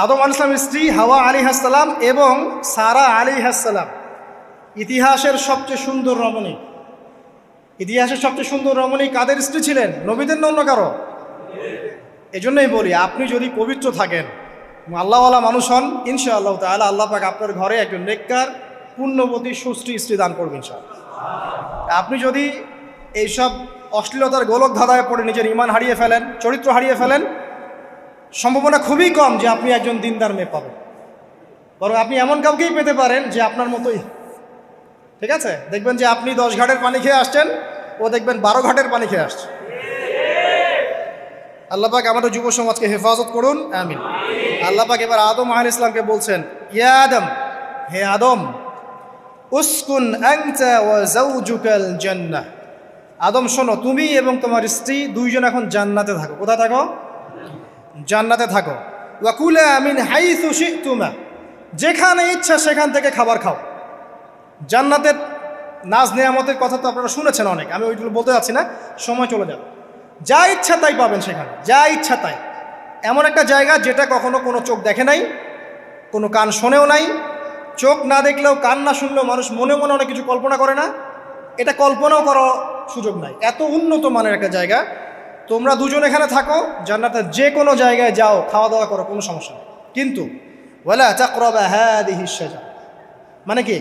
Speaker 1: আদম আলাইহিস সালামের স্ত্রী হাওয়া আলাইহিস সালাম এবং সারা আলাইহিস সালাম, ইতিহাসের সবচেয়ে সুন্দর রমণী, ইতিহাসের সবচেয়ে সুন্দর রমণী কাদের স্ত্রী ছিলেন? নবীদের না অন্য কারো? এজন্যই বলি, আপনি যদি পবিত্র থাকেন, আল্লাহওয়ালা মানুষ হন, ইনশাআল্লাহ তাআলা আল্লাহ পাক আপনার ঘরে একজন নেককার পুণ্যবতী সুশ্রী স্ত্রী দান করবেন ইনশাআল্লাহ। আপনি যদি এইসব অশ্লীলতার গোলক ধাঁধায় পড়ে নিজের ঈমান হারিয়ে ফেলেন, চরিত্র হারিয়ে ফেলেন, সম্ভাবনা খুবই কম যে আপনি একজন দিনদার মেয়ে পাবেন। বরং আপনি এমন কাউকেই পেতে পারেন যে আপনার মতোই, ঠিক আছে? দেখবেন যে আপনি 10 ঘাটের পানি খেয়ে আসছেন, ও দেখবেন 12 ঘাটের পানি খেয়ে আসছে। আল্লাহ পাক আমাদের যুব সমাজকে হেফাজত করুন, আমিন। আল্লাহ পাক এবার আদম আলাইহিস সালামকে বলছেন, ইয়া আদম, হে আদম, উসকুন আনতা ওয়া যাওজুকাল জান্নাহ। আদম শোনো, তুমি এবং তোমার স্ত্রী দুইজন এখন জান্নাতে থাকো। কোথায় থাকো? জান্নাতে থাকো। ওয়া কুলা মিন হাইসু শি'তুমা, যেখানে ইচ্ছা সেখান থেকে খাবার খাও। জান্নাতের নাজ নেয়ামতের কথা তো আপনারা শুনেছেন অনেক, আমি ওইগুলো বলতে যাচ্ছি না, সময় চলে যাবে। যা ইচ্ছা তাই পাবেন সেখানে, যা ইচ্ছা তাই। এমন একটা জায়গা যেটা কখনো কোনো চোখ দেখে নাই, কোনো কান শোনেও নাই। চোখ না দেখলেও, কান না শুনলেও মানুষ মনে মনে অনেক কিছু কল্পনা করে না? এটা কল্পনাও করার সুযোগ নাই, এত উন্নত মানের একটা জায়গা। তোমরা দুজন এখানে থাকো, জান্নাতের যে কোনো জায়গায় যাও, খাওয়া দাওয়া করো, কোনো সমস্যা নেই। কিন্তু ওয়ালা তাকরাবা হাদিহিশ শাজারা, মানে কি,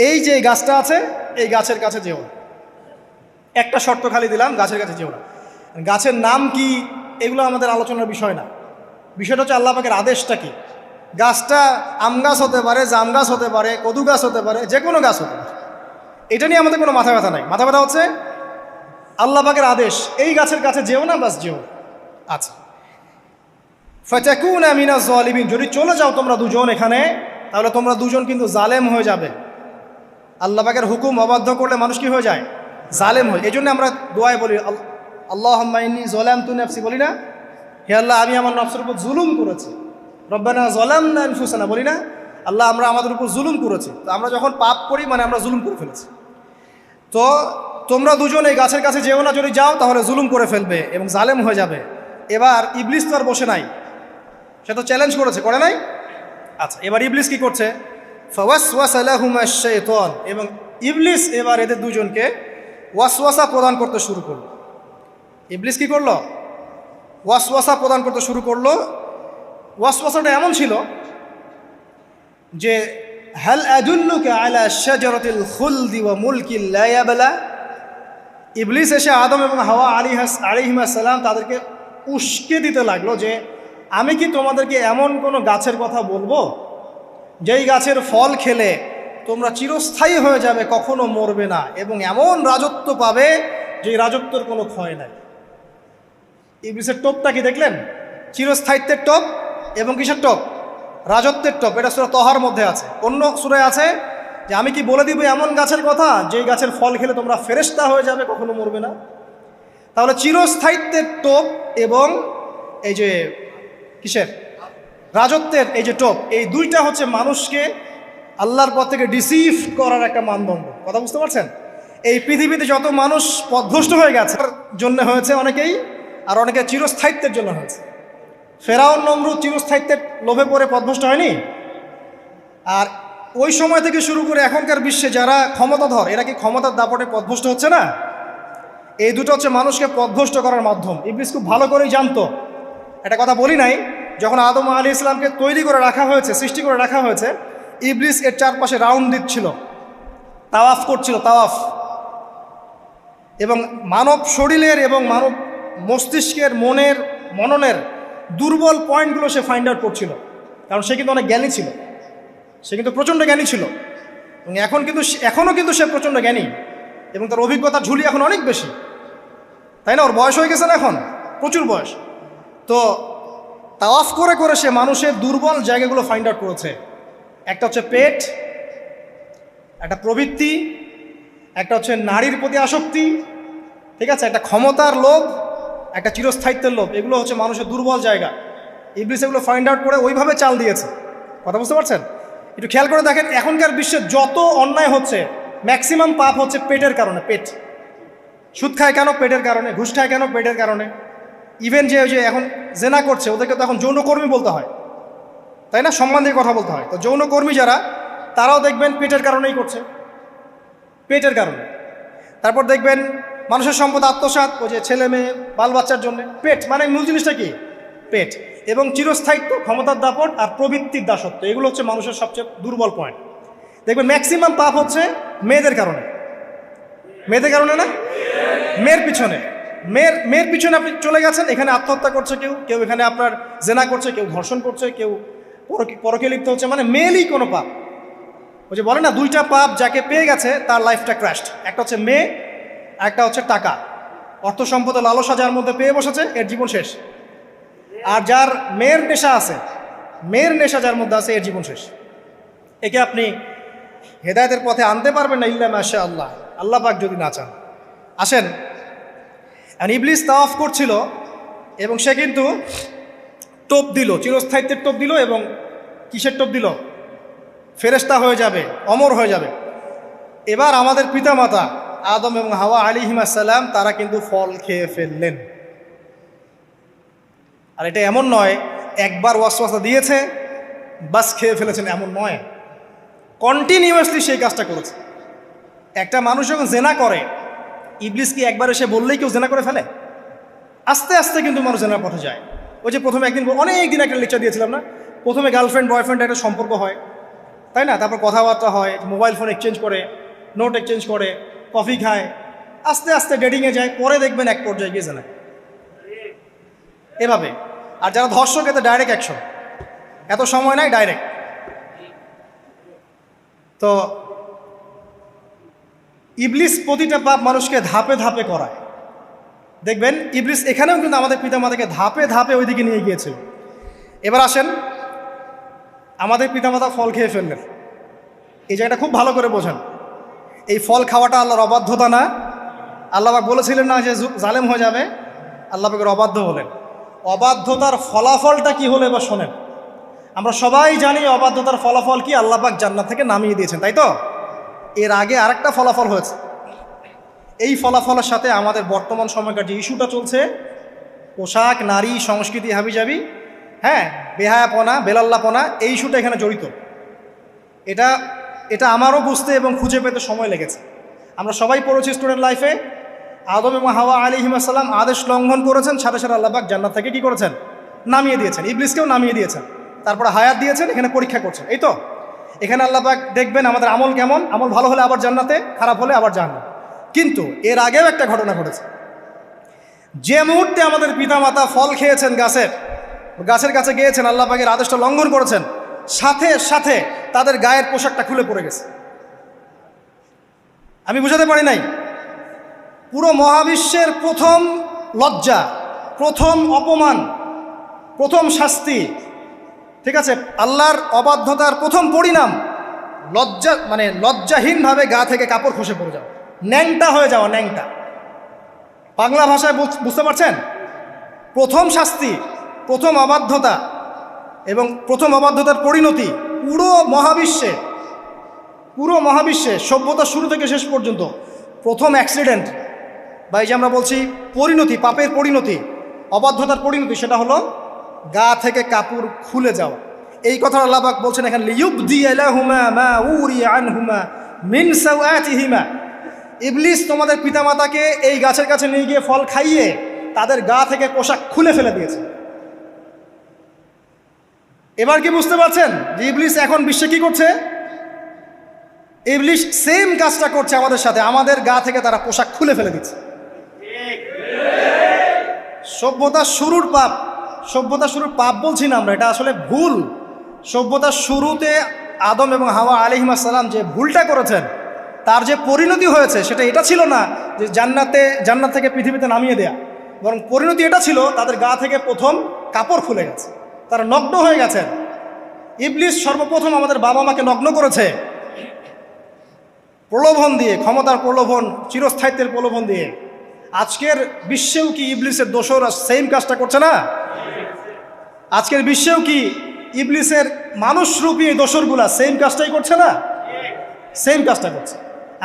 Speaker 1: এই যে গাছটা আছে এই গাছের কাছে যেও না। একটা শর্ত খালি দিলাম, গাছের কাছে যেও না। গাছের নাম কি এগুলো আমাদের আলোচনার বিষয় না। বিষয়টা হচ্ছে আল্লাহ পাকের আদেশটা কি। গাছটা আম গাছ হতে পারে, জাম গাছ হতে পারে, কদু গাছ হতে পারে, যে কোনো গাছ হতে পারে। এটা নিয়ে আমাদের কোনো মাথা ব্যথা নাই। মাথা ব্যথা হচ্ছে আল্লাহ পাকের আদেশ, এই গাছের কাছে যেও না, বাস যেও। আচ্ছা, ফাতাকুনা মিনাজ জালিমিন, যদি চলে যাও তোমরা দুজন এখানে, তাহলে তোমরা দুজন কিন্তু জালেম হয়ে যাবে। আল্লাহ পাকের হুকুম অবাধ্য করলে মানুষ কি হয়ে যায়? জালেম হয়। এই জন্য আমরা দোয়ায় বলি, আল্লাহুম্মা ইন্নী যালামতু নাফসি, বলি না? হে আল্লাহ, আমি আমার নফসের উপর জুলুম করেছি। রব্বানা যালামনা আনফুসানা, বলি না? আল্লাহ, আমরা আমাদের উপর জুলুম করেছি। তো আমরা যখন পাপ করি মানে আমরা জুলুম করে ফেলেছি। তো তোমরা দুজন এই গাছের কাছে যেও না, যদি যাও তাহলে জুলুম করে ফেলবে এবং জালেম হয়ে যাবে। এবার ইবলিস তো আর বসে নাই, সে তো চ্যালেঞ্জ করেছে, করে নাই? আচ্ছা, এবার ইবলিস কি করছে? ফাওয়াসওয়াসা লাহুমা শাইতান, এবং ইবলিস এবার এদের দুজনকে ওয়াসওয়াসা প্রদান করতে শুরু করলো। ইবলিস কি করলো? ওয়াসওয়াসা প্রদান করতে শুরু করলো। ওয়াসওয়াসাটা এমন ছিল যে, হাল আদুল্লুকা আলা শাজারাতিল খুলদি ওয়া মুলকিন লা ইয়াবলা। ইবলিস এসে আদম এবং হাওয়া আলাইহিস সালাম তাদেরকে উস্কে দিতে লাগলো যে, আমি কি তোমাদেরকে এমন কোনো গাছের কথা বলবো যেই গাছের ফল খেলে তোমরা চিরস্থায়ী হয়ে যাবে, কখনো মরবে না, এবং এমন রাজত্ব পাবে যে রাজত্বের কোনো ক্ষয় নাই। ইবলিসের টোপটা কি দেখলেন? চিরস্থায়িত্বের টোপ এবং কিসের টোপ? রাজত্বের টোপ। এটা সূরা তহার মধ্যে আছে। অন্য সূরায় আছে যে, আমি কি বলে দিব এমন গাছের কথা যেই গাছের ফল খেলে তোমরা ফেরেশতা হয়ে যাবে, কখনো মরবে না। তাহলে চিরস্থায়িত্বের টোপ এবং এই যে কিসের? রাজত্বের এই যে টোপ, এই দুইটা হচ্ছে মানুষকে আল্লাহর পথ থেকে ডিসিভ করার একটা মানদণ্ড। কথা বুঝতে পারছেন? এই পৃথিবীতে যত মানুষ পথভ্রষ্ট হয়ে গেছে জন্য হয়েছে অনেকেই, আর অনেকে চিরস্থায়িত্বের জন্য হয়েছে। ফেরাউন নমরুদ চিরস্থায়িত্বের লোভে পড়ে পথভ্রষ্ট হয়নি? আর ওই সময় থেকে শুরু করে এখনকার বিশ্বে যারা ক্ষমতাধর, এরা কি ক্ষমতার দাপটে পথভ্রষ্ট হচ্ছে না? এই দুটো হচ্ছে মানুষকে পথভ্রষ্ট করার মাধ্যম। ইবলিস খুব ভালো করেই জানতো। একটা কথা বলি নাই, যখন আদম আলাইহিস সালামকে তৈরি করে রাখা হয়েছে, সৃষ্টি করে রাখা হয়েছে, ইবলিস এর চারপাশে রাউন্ড দিচ্ছিল, তাওয়াফ করছিল, তাওয়াফ। এবং মানব শরীরের এবং মানব মস্তিষ্কের, মননের দুর্বল পয়েন্টগুলো সে ফাইন্ড আউট করছিল। কারণ সে কিন্তু অনেক জ্ঞানী ছিল, সে কিন্তু প্রচণ্ড জ্ঞানী ছিল, এবং এখনও কিন্তু সে প্রচণ্ড জ্ঞানী, এবং তার অভিজ্ঞতার ঝুলি এখন অনেক বেশি, তাই না? ওর বয়স হয়ে গেছে না, এখন প্রচুর বয়স। তো তাওয়াফ করে করে সে মানুষের দুর্বল জায়গাগুলো ফাইন্ড আউট করেছে। একটা হচ্ছে পেট, একটা প্রবৃত্তি, একটা হচ্ছে নারীর প্রতি আসক্তি, ঠিক আছে, একটা ক্ষমতার লোভ, একটা চিরস্থায়িত্বের লোভ। এগুলো হচ্ছে মানুষের দুর্বল জায়গা। ইবলিস এগুলো ফাইন্ড আউট করে ওইভাবে চাল দিয়েছে। কথা বুঝতে পারছেন? একটু খেয়াল করে দেখেন, এখনকার বিশ্বে যত অন্যায় হচ্ছে, ম্যাক্সিমাম পাপ হচ্ছে পেটের কারণে। পেট। সুদ খায় কেন? পেটের কারণে। ঘুষ খায় কেন? পেটের কারণে। ইভেন যে এখন জেনা করছে, ওদেরকে তো এখন যৌনকর্মী বলতে হয়, তাই না? সম্মান দিয়ে কথা বলতে হয়। তো যৌনকর্মী যারা, তারাও দেখবেন পেটের কারণেই করছে। পেটের কারণে। তারপর দেখবেন মানুষের সম্পদ আত্মসাৎ, ওই যে ছেলে মেয়ে বাল বাচ্চার জন্য। পেট মানে মূল জিনিসটা কি? পেট। এবং চিরস্থায়িত্ব, ক্ষমতার দাপট আর প্রবৃত্তির দাসত্ব, এগুলো হচ্ছে মানুষের সবচেয়ে দুর্বল পয়েন্ট। দেখবেন ম্যাক্সিমাম পাপ হচ্ছে মেয়েদের কারণে। মেয়েদের কারণে না, মেয়ের পিছনে। মেয়ের পিছনে আপনি চলে গেছেন, এখানে আত্মহত্যা করছে কেউ, কেউ এখানে আপনার জেনা করছে, কেউ ধর্ষণ করছে, কেউ পরকে লিপ্ত হচ্ছে, মানে মেয়েরই কোনো পাপ। ওই যে বলে না, দুইটা পাপ যাকে পেয়ে গেছে তার লাইফটা ক্র্যাশড। একটা হচ্ছে মেয়ে, একটা হচ্ছে টাকা। অর্থ সম্পদ লালসা যার মধ্যে পেয়ে বসেছে, এর জীবন শেষ। আর যার মেয়ের নেশা আছে, মেয়ের নেশা যার মধ্যে আছে, এর জীবন শেষ। একে আপনি হেদায়েতের পথে আনতে পারবেন না ইল্লা মাশা আল্লাহ, আল্লাহ পাক যদি না চান। আসেন, ইবলিস তাওয়াফ করছিল এবং সে কিন্তু টোপ দিল, চিরস্থায়িত্বের টোপ দিল। এবং কিসের টোপ দিল? ফেরেশতা হয়ে যাবে, অমর হয়ে যাবে। এবার আমাদের পিতামাতা আদম এবং হাওয়া আলাইহিস সালাম তারা কিন্তু ফল খেয়ে ফেললেন। আর এটা এমন নয় একবার ওয়াসওয়াসা দিয়েছে বাস খেয়ে ফেলেছেন, এমন নয়। কন্টিনিউয়াসলি সেই কাজটা করেছে। একটা মানুষ যখন জেনা করে, ইবলিস কি একবার এসে বললেই কেউ জেনা করে ফেলে? আস্তে আস্তে কিন্তু মানুষ জেনার পথে যায়। ওই যে প্রথমে একদিন, অনেক দিন একটা লেকচার দিয়েছিলাম না, প্রথমে গার্লফ্রেন্ড বয়ফ্রেন্ড একটা সম্পর্ক হয়, তাই না? তারপর কথাবার্তা হয়, মোবাইল ফোন এক্সচেঞ্জ করে, নোট এক্সচেঞ্জ করে, কফি খায়, আস্তে আস্তে ডেটিংয়ে যায়, পরে দেখবেন এক পর্যায়ে গিয়ে জেনা। এভাবে। আর যারা ধর্ষক, এতে ডাইরেক্ট অ্যাকশন, এত সময় নাই, ডাইরেক্ট। তো ইবলিস প্রতিটা পাপ মানুষকে ধাপে ধাপে করায়। দেখবেন ইবলিস এখানেও কিন্তু আমাদের পিতামাতাকে ধাপে ধাপে ওইদিকে নিয়ে গিয়েছিল। এবার আসেন, আমাদের পিতামাতা ফল খেয়ে ফেললেন, এই জায়গাটা খুব ভালো করে বোঝেন। এই ফল খাওয়াটা আল্লাহর অবাধ্যতা না। আল্লাহ পাক বলেছিলেন না যে জালেম হয়ে যাবে, আল্লাহ পাকের অবাধ্য হলেন। অবাধ্যতার ফলাফলটা কি হলো এবার শোনেন। আমরা সবাই জানি অবাধ্যতার ফলাফল কি, আল্লাহ পাক জান্নাত থেকে নামিয়ে দিয়েছেন, তাই তো? এর আগে আরেকটা ফলাফল হয়েছে। এই ফলাফলের সাথে আমাদের বর্তমান সময়কার যে ইস্যুটা চলছে, পোশাক, নারী, সংস্কৃতি, হাবিজাবি, হ্যাঁ, বেহায়াপনা, বেলাল্লাপনা, এই ইস্যুটা এখানে জড়িত। এটা আমারও বুঝতে এবং খুঁজে পেতে সময় লেগেছে। আমরা সবাই পড়েছি স্টুডেন্ট লাইফে, আদম এবং হাওয়া আলাইহিস সালাম আদেশ লঙ্ঘন করেছেন, সাথে সাথে আল্লাহ পাক জান্নাত থেকে কি করেছেন? নামিয়ে দিয়েছেন। ইবলিসকেও নামিয়ে দিয়েছেন, তারপরে হায়াত দিয়েছেন, এখানে পরীক্ষা করছেন, এই তো। এখানে আল্লাহ পাক দেখবেন আমাদের আমল কেমন, আমল ভালো হলে আবার জান্নাতে, খারাপ হলে আবার জাহান্নাম। কিন্তু এর আগেও একটা ঘটনা ঘটেছে। যে মুহূর্তে আমাদের পিতামাতা ফল খেয়েছেন গাছের কাছে গিয়েছেন, আল্লাহ পাকের আদেশটা লঙ্ঘন করেছেন, সাথে সাথে তাদের গায়ের পোশাকটা খুলে পড়ে গেছে। আমি বুঝাতে পারি নাই, পুরো মহাবিশ্বের প্রথম লজ্জা, প্রথম অপমান, প্রথম শাস্তি, ঠিক আছে, আল্লাহর অবাধ্যতার প্রথম পরিণাম লজ্জা, মানে লজ্জাহীনভাবে গা থেকে কাপড় খসে পড়ে যাওয়া, ন্যাংটা হয়ে যাওয়া। ন্যাংটা বাংলা ভাষায় বুঝতে পারছেন? প্রথম শাস্তি, প্রথম অবাধ্যতা এবং প্রথম অবাধ্যতার পরিণতি পুরো মহাবিশ্বে সভ্যতা শুরু থেকে শেষ পর্যন্ত প্রথম অ্যাক্সিডেন্ট, বা এই যে আমরা বলছি পরিণতি, পাপের পরিণতি, অবাধ্যতার পরিণতি, সেটা হলো গা থেকে কাপড় খুলে যাওয়া। এই কথা আল্লাহ পাক বলছেন এখানে, লিয়ুবদি লাহুমা মা উরিয়া আনহুমা মিন সাওআতিহিমা। ইবলিস তোমাদের পিতামাতাকে এই গাছের কাছে নিয়ে গিয়ে ফল খাইয়ে তাদের গা থেকে পোশাক খুলে ফেলে দিয়েছে। এবার কি বুঝতে পারছেন যে ইবলিস এখন বিশ্বে কি করছে? ইবলিস সেম কাজটা করছে আমাদের সাথে, আমাদের গা থেকে তারা পোশাক খুলে ফেলে দিচ্ছে। সভ্যতার শুরুর পাপ বলছি না আমরা, এটা আসলে ভুল। সভ্যতার শুরুতে আদম এবং হাওয়া আলাইহিস সালাম যে ভুলটা করেছেন, তার যে পরিণতি হয়েছে সেটা এটা ছিল না যে জান্নাত থেকে পৃথিবীতে নামিয়ে দেয়া, বরং পরিণতি এটা ছিল তাদের গা থেকে প্রথম কাপড় খুলে গেছে, তারা নগ্ন হয়ে গেছেন। ইবলিস সর্বপ্রথম আমাদের বাবা মাকে নগ্ন করেছে প্রলোভন দিয়ে, ক্ষমতার প্রলোভন, চিরস্থায়িত্বের প্রলোভন দিয়ে। আজকের বিশ্বেও কি ইবলিসের দোসররা সেম কাজটা করছে না? আজকের বিশ্বেও কি ইবলিসের মানুষরূপী দোসরগুলা সেম কাজটাই করছে না? সেম কাজটা করছে।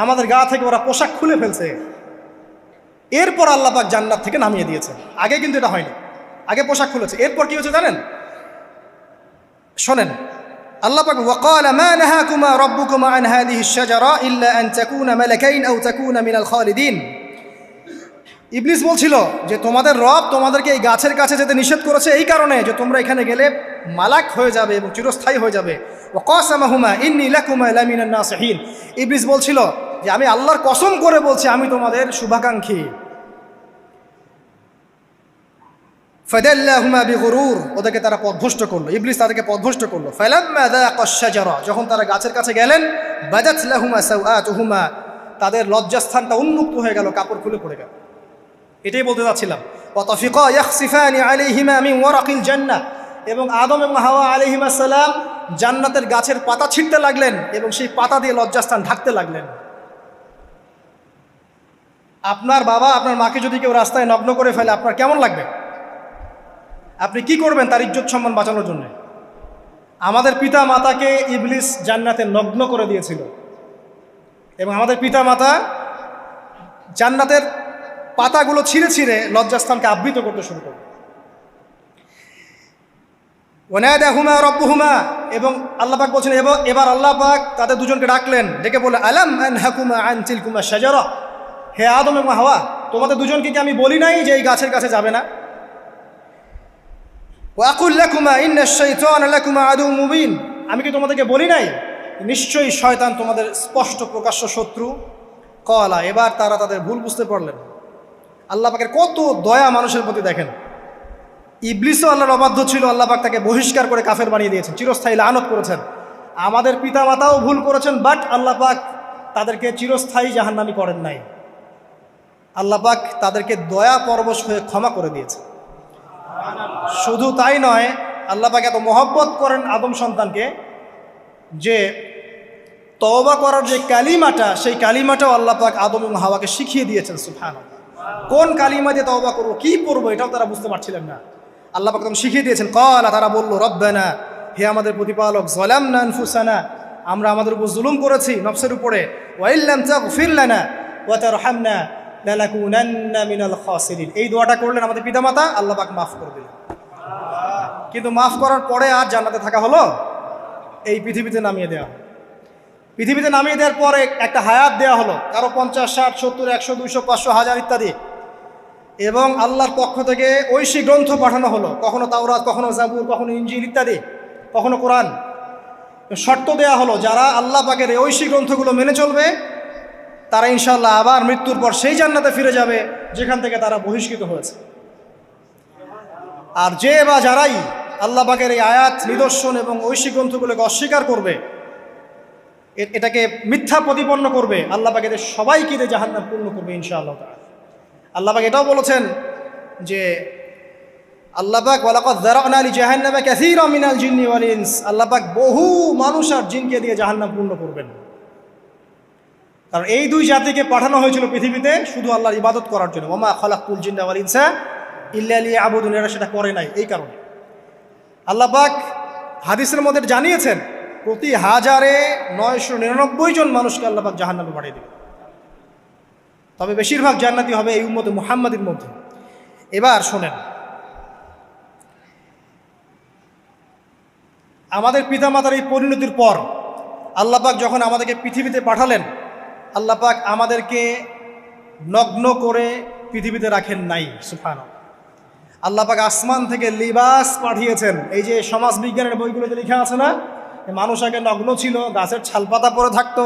Speaker 1: আমাদের গা থেকে ওরা পোশাক খুলে ফেলছে, এরপর আল্লাহ পাক জান্নাত থেকে নামিয়ে দিয়েছে। আগে কিন্তু এটা হয়নি, আগে পোশাক খুলেছে। এরপর কি হচ্ছে জানেন? শোনেন, আল্লাহ পাক ওয়াকালা মা নাহাকুমা রাব্বুকুমা আন হাযিহি আশ-শাজারা ইল্লা আন তাকুনা মালাকাইন আও তাকুনা মিনাল খালিদিন। ইবলিস বলছিল যে তোমাদের রব তোমাদেরকে এই গাছের কাছে যেতে নিষেধ করেছে এই কারণে যে তোমরা এখানে গেলে মালাক হয়ে যাবে এবং চিরস্থায়ী হয়ে যাবে। ওয়া কাসামাহুমা ইন্নী লাকুমা লামিনান নাসিহিন। ইবলিস বলছিল যে আমি আল্লাহর কসম করে বলছি আমি তোমাদের শুভাকাঙ্ক্ষী। ফাদাল্লাহুমা বিগুরুর, ওদেরকে তারা পথভ্রষ্ট করলো, ইবলিস তাদেরকে পথভ্রষ্ট করলো। ফালাম্মা যাকাশ শাজারা, যখন তারা গাছের কাছে গেলেন, বাদাত লাহুমা সাওআতুহুমা, তাদের লজ্জাস্থানটা উন্মুক্ত হয়ে গেল, কাপড় খুলে পড়ে গেল। এটাই বলতে যাচ্ছিলাম। ওয়া তাফিকা ইয়াখসিফানি আলাইহিমা মিন ওয়ারাকিল জান্নাহ, এবং আদম এবং হাওয়া আলাইহিমুস সালাম জান্নাতের গাছের পাতা ছিঁড়তে লাগলেন এবং সেই পাতা দিয়ে লজ্জাস্থান ঢাকতে লাগলেন। আপনার বাবা আপনার মাকে যদি কেউ রাস্তায় নগ্ন করে ফেলে আপনার কেমন লাগবে? আপনি কি করবেন তার ইজ্জত সম্মান বাঁচানোর জন্য? আমাদের পিতা মাতাকে ইবলিস জান্নাতে নগ্ন করে দিয়েছিল এবং আমাদের পিতা মাতা জান্নাতের পাতাগুলো ছিঁড়ে ছিঁড়ে লজ্জাস্থানকে আবৃত করতে শুরু করল। ওয়ানাদাহুমা রাব্বুহুমা, এবং আল্লাহ পাক বলছেন এবার আল্লাহ পাক তাদের দুজনকে ডাকলেন, ডেকে বলে আলাম আনহাকুমা আন তিলকুমা শাজারা, হে আদম এবং হাওয়া তোমাদের দুজনকে কি আমি বলি নাই যে এই গাছের কাছে যাবে না? ওয়াকুল লাকুমা ইন্নাশ শাইতানা লাকুমা আদুউম মুবিন, আমি কি তোমাদেরকে বলি নাই নিশ্চয়ই শয়তান তোমাদের স্পষ্ট প্রকাশ্য শত্রু? ক্বালা, এবার তারা তাদের ভুল বুঝতে পারলেন। আল্লাহ পাকের কত দয়া মানুষের প্রতি দেখেন। ইবলিসও আল্লাহর অবাধ্য ছিল, আল্লাহ পাক তাকে বহিষ্কার করে কাফের বানিয়ে দিয়েছেন, চিরস্থায়ী লানত করেছেন। আমাদের পিতা মাতাও ভুল করেছেন, বাট আল্লাহ পাক তাদেরকে চিরস্থায়ী জাহান্নামী করেন নাই। আল্লাহ পাক তাদেরকে দয়া পরবশ হয়ে ক্ষমা করে দিয়েছে। শুধু তাই নয়, আল্লাহ পাক এত মহব্বত করেন আদম সন্তানকে যে তওবা করার যে কালিমাটা, সেই কালিমাটাও আল্লাহ পাক আদম এবং হাওয়াকে শিখিয়ে দিয়েছেন। সুবহানাল্লাহ, কোন কালিমা দিয়ে তওবা করবো, কি পড়বো, এটাও তারা বুঝতে পারছিলেন না। আল্লাহ পাক তখন শিখিয়ে দিয়েছেন। ক্বালা, তারা বলল, রব্বানা, হে আমাদের প্রতিপালক, যালামনা আনফুসানা, আমরা আমাদের উপর জুলুম করেছি নফসের উপরে, ওয়া ইল্লাম তাগফির লানা ওয়া তারহামনা লানাকুনান্না মিনাল খাসিরিন। এই দোয়াটা করলেন আমাদের পিতামাতা, আল্লাহ পাক মাফ করে দিলেন। কিন্তু মাফ করার পরে আর জান্নাতে থাকা হলো? এই পৃথিবীতে নামিয়ে দেওয়া। পৃথিবীতে নামিয়ে দেওয়ার পরে একটা হায়াত দেওয়া হলো, কারো 50, 60, 70, 100, 200, 500, 1000 ইত্যাদি। এবং আল্লাহর পক্ষ থেকে ঐশী গ্রন্থ পাঠানো হলো, কখনো তাওরাত, কখনো জাবুর, কখনো ইনজিল ইত্যাদি, কখনো কোরআন। শর্ত দেয়া হলো যারা আল্লাহ পাকের এই ঐশী গ্রন্থগুলো মেনে চলবে তারা ইনশাআল্লাহ আবার মৃত্যুর পর সেই জান্নাতে ফিরে যাবে যেখান থেকে তারা বহিষ্কৃত হয়েছে। আর যে বা যারাই আল্লাহ পাকের এই আয়াত, নিদর্শন এবং ঐশী গ্রন্থগুলোকে অস্বীকার করবে, এটাকে মিথ্যা প্রতিপন্ন করবে, আল্লাহ পাক এদের সবাইকে দিয়ে জাহান্নাম পূর্ণ করবে ইনশাআল্লাহ তাআলা। আল্লাহ পাক এটাও বলেছেন যে আল্লাহ পাক ওয়ালাকাদ যারানা লি জাহান্নামা কাসীরাম মিনাল জিন্নি ওয়াল ইনস, আল্লাহ পাক বহু মানুষ আর জিনকে দিয়ে জাহান্নাম পূর্ণ করবেন। কারণ এই দুই জাতিকে পাঠানো হয়েছিল পৃথিবীতে শুধু আল্লাহর ইবাদত করার জন্য। ওয়া মা খালাকতুল জিন্না ওয়াল ইনসা ইল্লা লিয়াবুদুন, এরা সেটা করে নাই। এই কারণে আল্লাহ পাক হাদিসের মধ্যে জানিয়েছেন প্রতি 1099 জন মানুষকে আল্লাহ পাক জাহান্নামে পাঠিয়ে দেবে, তবে বেশিরভাগ জান্নাতি হবে এই উম্মতে মুহাম্মাদের মধ্যে। এবার শোনেন, আমাদের পিতামাতার এই পরিণতির পর আল্লাহ পাক যখন আমাদেরকে পৃথিবীতে পাঠালেন, আল্লাহ পাক আমাদেরকে নগ্ন করে পৃথিবীতে রাখেন নাই। সুবহানাল্লাহ, আল্লাহ পাক আসমান থেকে লিবাস পাঠিয়েছেন। এই যে সমাজ বিজ্ঞানের বইগুলোতে লেখা আছে না, মানুষ আগে নগ্ন ছিল, গাছের ছালপাতা পরে থাকতো,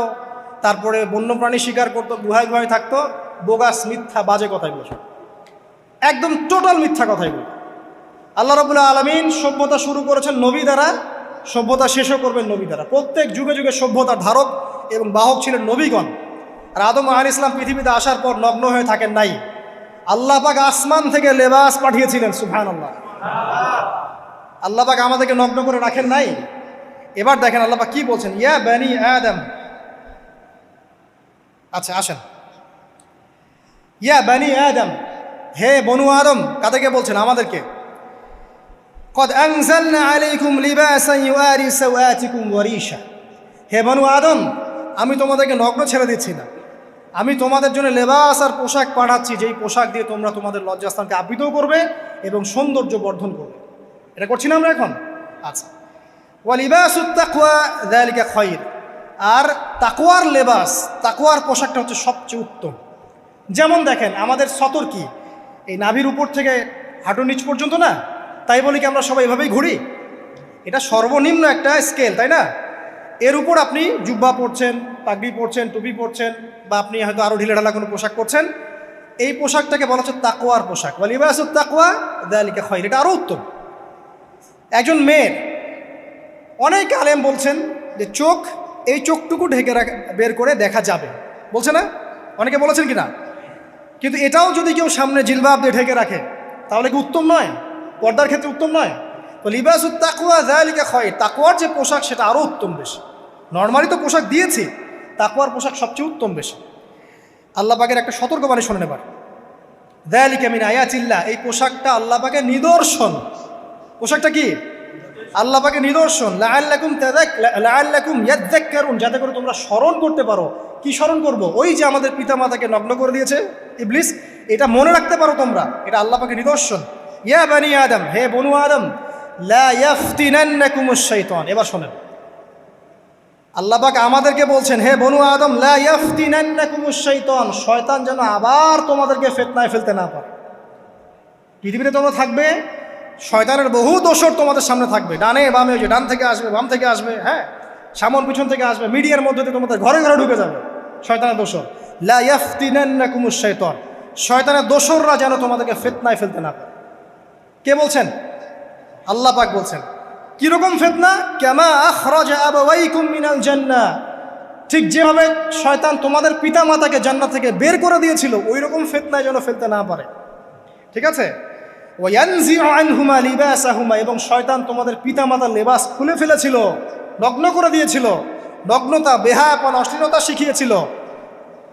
Speaker 1: তারপরে বন্যপ্রাণী শিকার করতো, গুহায় গুহায় থাকতো। বোগাস, মিথ্যা, বাজে কথাগুলো সব একদম টোটাল মিথ্যা কথাগুলো। আল্লাহ রাব্বুল আলামিন সভ্যতা শুরু করেছেন নবী দ্বারা, সভ্যতা শেষও করবেন নবী দ্বারা। প্রত্যেক যুগে যুগে সভ্যতার ধারক এবং বাহক ছিলেন নবীগণ। আর আদম আলাইহিস সালাম পৃথিবীতে আসার পর নগ্ন হয়ে থাকেন নাই। আল্লাহ পাক আসমান থেকে লেবাস পাঠিয়েছিলেন। সুবহানাল্লাহ, আল্লাহ পাক আমাদেরকে নগ্ন করে রাখেন নাই। এবার দেখেন আল্লাহ পাক কি বলছেন, ইয়া বানি আদম, আচ্ছা আসেন, ইয়া বানি আদম, হে বনু আদম, কাদেরকে বলছেন? আমাদেরকে। কদ আনজালনা আলাইকুম লিবাসান ইউআরি সাওআতিকুম ওয়া রিশা, হে বনু আদম, আমি তোমাদেরকে নগ্ন ছেড়ে দিচ্ছি না, আমি তোমাদের জন্য লেবাস আর পোশাক পাঠাচ্ছি, যেই পোশাক দিয়ে তোমরা তোমাদের লজ্জাস্থানকে আবৃত করবে এবং সৌন্দর্য বর্ধন করবে। এটা করছি না আমরা এখন? আচ্ছা, ওয়ালিবাসুত তাকওয়া যালিকা খায়র, আর তাকওয়ার লেবাস, তাকওয়ার পোশাকটা হচ্ছে সবচেয়ে উত্তম। যেমন দেখেন আমাদের সতর কি এই নাভির উপর থেকে হাঁটুর নিচ পর্যন্ত না, তাই বলি কি আমরা সবাই এভাবেই ঘুরি? এটা সর্বনিম্ন একটা স্কেল, তাই না? এর উপর আপনি জুব্বা পরছেন, পাগড়ি পরছেন, টুপি পরছেন, বা আপনি হয়তো আরও ঢিলেঢালা কোনো পোশাক পরছেন, এই পোশাকটাকে বলা হচ্ছে তাকওয়ার পোশাক। ওয়ালিবাসুত তাকওয়া যালিকা খায়র, এটা আরও উত্তম। একজন মেয়ের, অনেক আলেম বলছেন যে চোখ, এই চোখটুকু ঢেকে বের করে দেখা যাবে, বলছে না? অনেকে বলেছেন কি না? কিন্তু এটাও যদি কেউ সামনে জিলবাব দিয়ে ঢেকে রাখে তাহলে কি উত্তম নয়? পর্দার ক্ষেত্রে উত্তম নয়? তো লিবাসুত তাকওয়া যালিকা খায়র, তাকওয়ার যে পোশাক সেটা আরও উত্তম বেশি। নর্মালি তো পোশাক দিয়েছি, তাকওয়ার পোশাক সবচেয়ে উত্তম বেশি। আল্লাহ পাকের একটা সতর্কবাণী শোনেন এবার। যালিকা মিন আয়াতিল্লাহ, এই পোশাকটা আল্লাহ পাকের নিদর্শন। পোশাকটা কি? আল্লাহ পাকের নিদর্শন। লাআল্লাকুম ইয়াযাক্কারুন, যাতে করে তোমরা স্মরণ করতে পারো। কি স্মরণ করব? ওই যে আমাদের পিতামাতাকে নগ্ন করে দিয়েছে ইবলিস, এটা মনে রাখতে পারো তোমরা, এটা আল্লাহ পাকের নিদর্শন। ইয়া বানি আদম, হে বনু আদম, লা ইয়াফতিনান্নাকুমুশ শাইতান। এবার শোনেন, আল্লাহ পাক আমাদেরকে বলছেন, হে বনু আদম, লা ইয়াফতিনান্নাকুমুশ শাইতান, শয়তান যেন আবার তোমাদেরকে ফিতনায় ফেলতে না পারে। পৃথিবীতে তোমরা থাকবে, শয়তানের বহু দোসর তোমাদের সামনে থাকবে, ডানে বামে, যে ডান থেকে আসবে, বাম থেকে আসবে, হ্যাঁ, সামন পিছন থেকে আসবে, মিডিয়ার মধ্যে দিয়ে তোমাদের ঘরে ঘরে ঢুকে যাবে শয়তানের দোসর। লা ইয়াফতিনান্নাকুমুশ শাইতান, শয়তানের দোসররা যেন তোমাদেরকে ফিতনায় ফেলতে না পারে। কে বলছেন? আল্লাহ পাক বলছেন। কিরকম ফিতনা? কামা আখরাজা আবাওয়াইকুম মিনাল জান্নাহ, ঠিক যেভাবে শয়তান তোমাদের পিতা মাতাকে জান্নাত থেকে বের করে দিয়েছিল, ওই রকম ফিতনায় যেন ফেলতে না পারে। ঠিক আছে? ওয়ায়ানজিউ আনহুমা লিবাসাহুমা, এবং শয়তান তোমাদের পিতা মাতার লেবাস খুলে ফেলেছিল, নগ্ন করে দিয়েছিল, নগ্নতা, বেহায়াপন, অশ্লীলতা শিখিয়েছিল,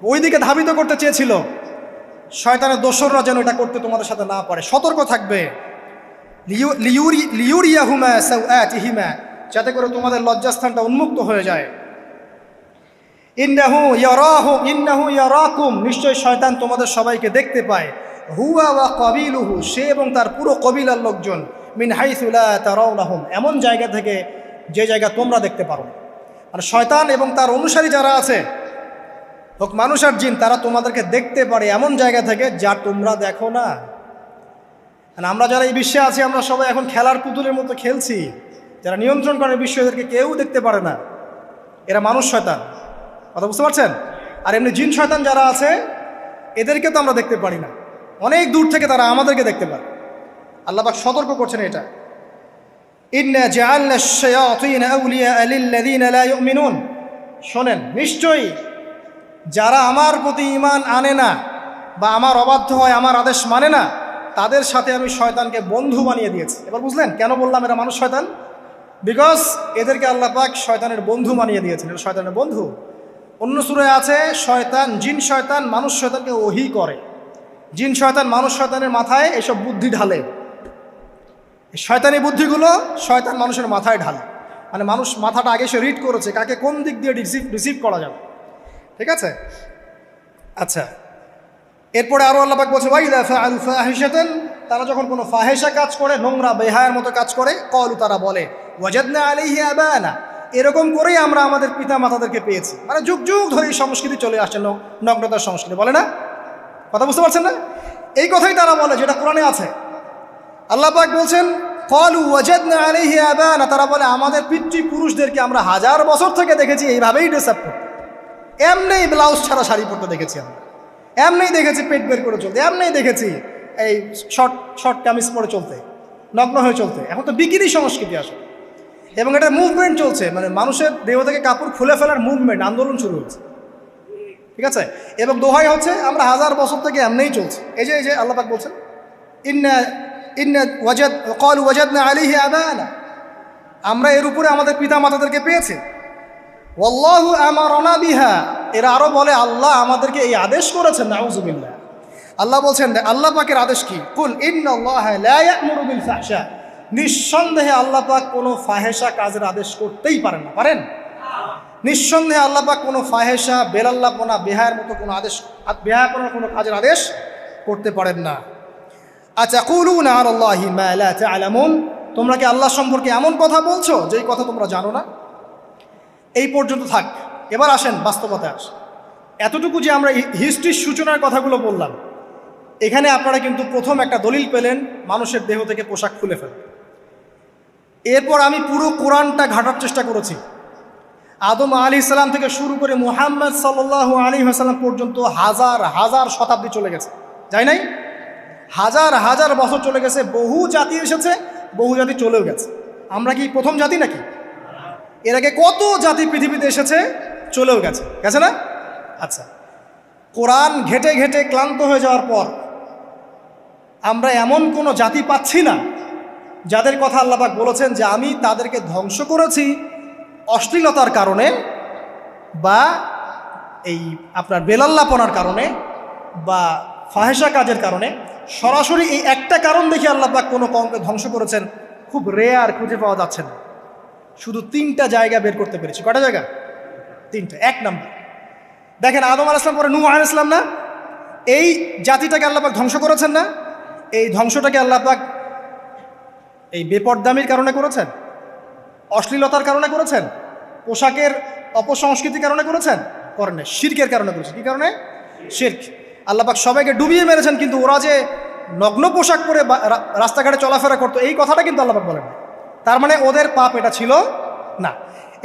Speaker 1: ওই দিকে ধাবিত করতে চেয়েছিল। শয়তানের দোসররা যেন এটা করতে তোমাদের সাথে না পারে, সতর্ক থাকবে। লিউরিয়াহুমা সাওআতিহিমা, যাতে করে তোমাদের লজ্জাস্থানটা উন্মুক্ত হয়ে যায়। ইন্নাহু ইয়ারাকুম, নিশ্চয় শয়তান তোমাদের সবাইকে দেখতে পায়। হুয়া ওয়া কাবিলুহু, সে এবং তার পুরো কবিলার লোকজন, মিন হাইসু লা তারাউনাহুম, এমন জায়গা থেকে যে জায়গা তোমরা দেখতে পারো না। আর শয়তান এবং তার অনুসারী যারা আছে, হোক মানুষ আর জিন, তারা তোমাদেরকে দেখতে পারে এমন জায়গা থেকে যা তোমরা দেখো না। আর আমরা যারা এই বিশ্বে আছি, আমরা সবাই এখন খেলার পুতুলের মতো খেলছি। যারা নিয়ন্ত্রণ করে বিশ্ব, এদেরকে কেউ দেখতে পারে না, এরা মানুষ শয়তান। কথা বুঝতে পারছেন? আর এমনি জিন শয়তান যারা আছে, এদেরকে তো আমরা দেখতে পারি না, অনেক দূর থেকে তারা আমাদেরকে দেখতে পারে। আল্লাহ পাক সতর্ক করছেন এটা। ইন্না জাআলনা আশ-শায়াতিনা আউলিয়া লিল্লাযিনা লা ইউমিনুন, শোনেন, নিশ্চয়ই যারা আমার প্রতি ঈমান আনে না বা আমার অবাধ্য হয়, আমার আদেশ মানে না, তাদের সাথে আমি শয়তানকে বন্ধু বানিয়ে দিয়েছি। এবার বুঝলেন কেন বললাম এরা মানুষ শয়তান? বিকজ এদেরকে আল্লাহ পাক শয়তানের বন্ধু বানিয়ে দিয়েছেন, এটা শয়তানের বন্ধু। অন্য সূরায় আছে, শয়তান, জিন শয়তান মানুষ শয়তানকে ওহী করে। জিন শয়তান মানুষ শয়তানের মাথায় এসব বুদ্ধি ঢালে, শয়তানি বুদ্ধিগুলো শয়তান মানুষের মাথায় ঢালে। মানে মানুষ মাথাটা আগে সে রিড করেছে কাকে কোন দিক দিয়ে রিসিভ করা যাবে। ঠিক আছে? আচ্ছা, এরপরে আরও আল্লাহ পাক বলছে, ওয়াইদা ফাআলু ফাহিশাতান, তারা যখন কোনো ফাহেসা কাজ করে, নোংরা বেহায়ার মতো কাজ করে, ক্বালু, তারা বলে, ওয়াজাদনা আলাইহি আবানা, এরকম করেই আমরা আমাদের পিতা মাতাদেরকে পেয়েছি। মানে যুগ যুগ ধরে এই সংস্কৃতি চলে আসছে, নগ্নতার সংস্কৃতি, বলে না? কথা বুঝতে পারছেন না? এই কথাই তারা বলে, যেটা কোরআনে আছে। আল্লাহ পাক বলছেন, ক্বালু ওয়াজাদনা আলাইহি আবানা, তারা বলে আমাদের পিতৃপুরুষদেরকে আমরা হাজার বছর থেকে দেখেছি এইভাবেই ড্রেস আপ করতে, এমনি ব্লাউজ ছাড়া শাড়ি পরতে দেখেছি আমরা, এমনি দেখেছি পেট বের করে চলতে, এমনি দেখেছি এই শর্ট কামিজ পরে চলতে, নগ্ন হয়ে চলতে। এখন তো বিকিনি সংস্কৃতি আসে, এবং এটা মুভমেন্ট চলছে, মানে মানুষের দেহ থেকে কাপড় খুলে ফেলার মুভমেন্ট, আন্দোলন শুরু হয়েছে। ঠিক আছে? এবং দোহাই হচ্ছে আমরা হাজার বছর থেকে এমনিই চলছে। এই যে আল্লাহ পাক বলছেন, ক্বালু ওয়াজাদনা আলাইহি আবানা, আমরা এর উপরে আমাদের পিতা মাতাদেরকে পেয়েছি। ওয়াল্লাহু আমারানা বিহা, এরা আরো বলে আল্লাহ আমাদেরকে এই আদেশ করেছেন। নাউযুবিল্লাহ। আল্লাহ বলছেন, আল্লাহ পাকের আদেশ কি? কুল ইন্নাল্লাহা লা ইয়া'মুরু বিল ফাহশা, নিঃসন্দেহে আল্লাহ পাক কোনো ফাহেসা কাজের আদেশ করতেই পারেন না। পারেন? নিঃসন্দেহে আল্লাহ পাক কোনো ফাহেসা, বেলাল্লাপনা, বেহায়ার মতো কোনো আদেশ, বেহায়াপনার কোনো কাজের আদেশ করতে পারেন না। আতাকুলুনা আলাল্লাহি মা লা তা'লামুন, তোমরা কি আল্লাহ সম্পর্কে এমন কথা বলছো যেই কথা তোমরা জানো না? এই পর্যন্ত থাক। এবার আসেন বাস্তবতায় আস। এতটুকু যে আমরা হিস্ট্রির সূচনার কথাগুলো বললাম, এখানে আপনারা কিন্তু প্রথম একটা দলিল পেলেন মানুষের দেহ থেকে পোশাক খুলে ফেলে। এরপর আমি পুরো কোরআনটা ঘাটার চেষ্টা করেছি। আদম আলাইহিস সালাম থেকে শুরু করে মুহাম্মদ সাল্লাল্লাহু আলাইহি ওয়াসাল্লাম পর্যন্ত হাজার হাজার শতাব্দী চলে গেছে, যাই নাই? হাজার হাজার বছর চলে গেছে, বহু জাতি এসেছে, বহু জাতি চলেও গেছে। আমরা কি প্রথম জাতি নাকি? এর আগে কত জাতি পৃথিবীতে এসেছে, চলেও গেছে, গেছে না? আচ্ছা, কোরআন ঘেটে ঘেটে ক্লান্ত হয়ে যাওয়ার পর আমরা এমন কোনো জাতি পাচ্ছি না যাদের কথা আল্লাহ পাক বলেছেন যে আমি তাদেরকে ধ্বংস করেছি অশ্লীলতার কারণে বা এই আপনার বেলাল্লাপনার কারণে বা ফাহেসা কাজের কারণে। সরাসরি এই একটা কারণ দেখে আল্লাহ পাক কোনো কওমকে ধ্বংস করেছেন খুব রেয়ার, খুঁজে পাওয়া যাচ্ছে না। শুধু 3টা জায়গা বের করতে পেরেছি। কটা জায়গা? 3টা। 1 নম্বর দেখেন, আদম আলাইহিস সালাম পরে নূহ আলাইহিস সালাম না, এই জাতিটাকে আল্লাহ পাক ধ্বংস করেছেন না? এই ধ্বংসটাকে আল্লাহ পাক এই বেপরদামির কারণে করেছেন, অশ্লীলতার কারণে করেছেন, পোশাকের অপসংস্কৃতির কারণে করেছেন? করেন না, শিরকের কারণে করেছেন। কি কারণে? শিরক। আল্লাহ পাক সবাইকে ডুবিয়ে মেরেছেন, কিন্তু ওরা যে নগ্ন পোশাক পরে রাস্তাঘাটে চলাফেরা করতো এই কথাটা কিন্তু আল্লাহ পাক বলেন। তার মানে ওদের পাপ এটা ছিল না।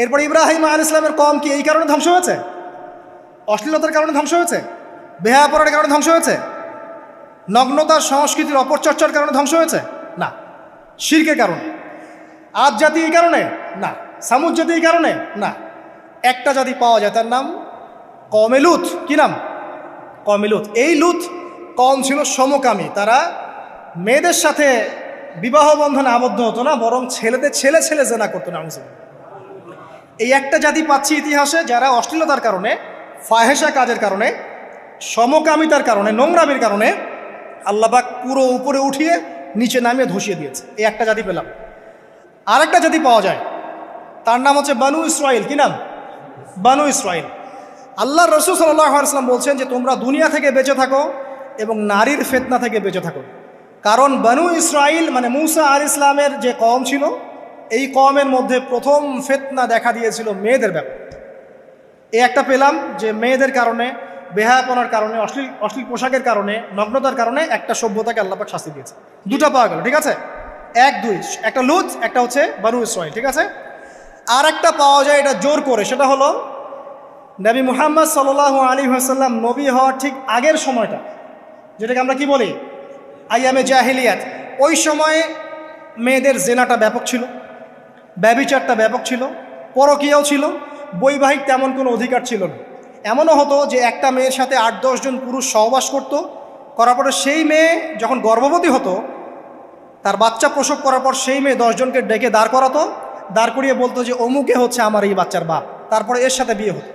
Speaker 1: এরপর ইব্রাহিম আলাইহিস সালামের কওম কি এই কারণে ধ্বংস হয়েছে? অশ্লীলতার কারণে ধ্বংস হয়েছে? বেহায়াপনার কারণে ধ্বংস হয়েছে? নগ্নতার সংস্কৃতির অপচর্চার কারণে ধ্বংস হয়েছে? না, শিরকের কারণে। আদ জাতি এই কারণে না, সামুদ জাতি এই কারণে না। একটা জাতি পাওয়া যায়, তার নাম কওমে লূত। কি নাম? কওমে লূত। এই লূত কওম ছিল সমকামী। তারা মেয়েদের সাথে বিবাহ বন্ধনে আবদ্ধ হতো না, বরং ছেলেদের ছেলে ছেলে জেনা করতো না। এই একটা জাতি পাচ্ছি ইতিহাসে যারা অশ্লীলতার কারণে, ফাহেসা কাজের কারণে, সমকামিতার কারণে, নোংরামির কারণে আল্লাহ পাক পুরো উপরে উঠিয়ে নিচে নামিয়ে ধসিয়ে দিয়েছে। এই একটা জাতি পেলাম। আরেকটা জাতি পাওয়া যায়, তার নাম হচ্ছে বানু ইসরাইল। কি নাম? বানু ইসরাইল। আল্লাহ রাসূল সাল্লাল্লাহু আলাইহি ওয়াসাল্লাম বলছেন যে তোমরা দুনিয়া থেকে বেঁচে থাকো এবং নারীর ফিতনা থেকে বেঁচে থাকো। কারণ বানু ইসরাইল মানে মূসা আলাইহিস সালামের যে কওম ছিল, এই কওমের মধ্যে প্রথম ফিতনা দেখা দিয়েছিল মেয়েদের ব্যাপারে। এই একটা পেলাম যে মেয়েদের কারণে, বেহায়াপনার কারণে, অশ্লীল পোশাকের কারণে, নগ্নতার কারণে একটা সভ্যতাকে আল্লাহ পাক শাস্তি দিয়েছে। 2টা পাওয়া গেল, ঠিক আছে? 1 2, একটা লূত, একটা হচ্ছে বানু ইসরাইল, ঠিক আছে? আর একটা পাওয়া যায় এটা জোর করে, সেটা হলো নবী মুহাম্মদ সাল্লাল্লাহু আলাইহি ওয়াসাল্লাম নবী হওয়ার ঠিক আগের সময়টা, যেটাকে আমরা কি বলি আইয়ামে জাহিলিয়াত। ওই সময়ে মেয়েদের জেনাটা ব্যাপক ছিল, ব্যভিচারটা ব্যাপক ছিল, পরকীয়াও ছিল, বৈবাহিক তেমন কোনো অধিকার ছিল না। এমনও হতো যে একটা মেয়ের সাথে 8-10 জন পুরুষ সহবাস করতো, করার পরে সেই মেয়ে যখন গর্ভবতী হতো, তার বাচ্চা প্রসব করার পর সেই মেয়ে 10 জনকে ডেকে দাঁড় করাতো, দাঁড় করিয়ে বলতো যে অমুকে হচ্ছে আমার এই বাচ্চার বাপ, তারপরে এর সাথে বিয়ে হতো।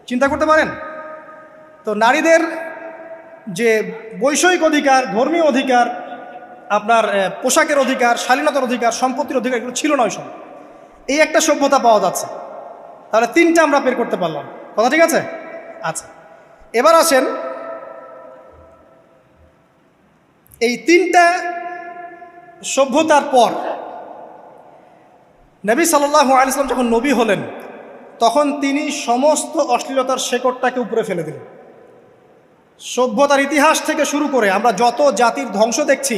Speaker 1: চিন্তা করতে পারেন তো? নারীদের যে বৈষয়িক অধিকার, ধর্মীয় অধিকার, আপনার পোশাকের অধিকার, শালীনতার অধিকার, সম্পত্তির অধিকার, এগুলো ছিল না ওই সময়। এই একটা সভ্যতা পাওয়া যাচ্ছে। তাহলে 3টা আমরা বের করতে পারলাম, কথা ঠিক আছে? আচ্ছা, এবার আসেন এই 3টা সভ্যতার পর নবী সাল্লাল্লাহু আলাইহি ওয়াসাল্লাম যখন নবী হলেন, তখন তিনি সমস্ত অশ্লীলতার শেকড়টাকে উপরে ফেলে দিলেন। সভ্যতার ইতিহাস থেকে শুরু করে আমরা যত জাতির ধ্বংস দেখছি,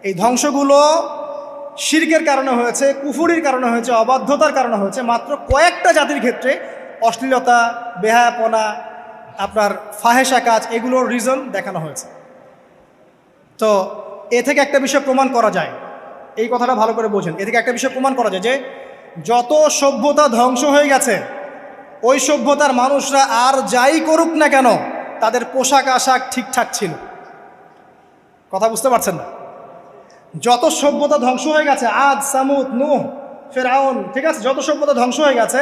Speaker 1: এই ধ্বংসগুলো শিরকের কারণে হয়েছে, কুফরির কারণে হয়েছে, অবাধ্যতার কারণে হয়েছে। মাত্র কয়েকটা জাতির ক্ষেত্রে অশ্লীলতা, বেহায়াপনা, আপনার ফাহেসা কাজ, এগুলোর রিজন দেখানো হয়েছে। তো এ থেকে একটা বিষয় প্রমাণ করা যায়, এই কথাটা ভালো করে বোঝেন। এ থেকে একটা বিষয় প্রমাণ করা যায় যে যত সভ্যতা ধ্বংস হয়ে গেছে, ওই সভ্যতার মানুষরা আর যাই করুক না কেন, তাদের পোশাক আশাক ঠিকঠাক ছিল। কথা বুঝতে পারছেন না? যত সভ্যতা ধ্বংস হয়ে গেছে, আদ, সামুদ, নূহ, ফেরাউন, ঠিক আছে, যত সভ্যতা ধ্বংস হয়ে গেছে,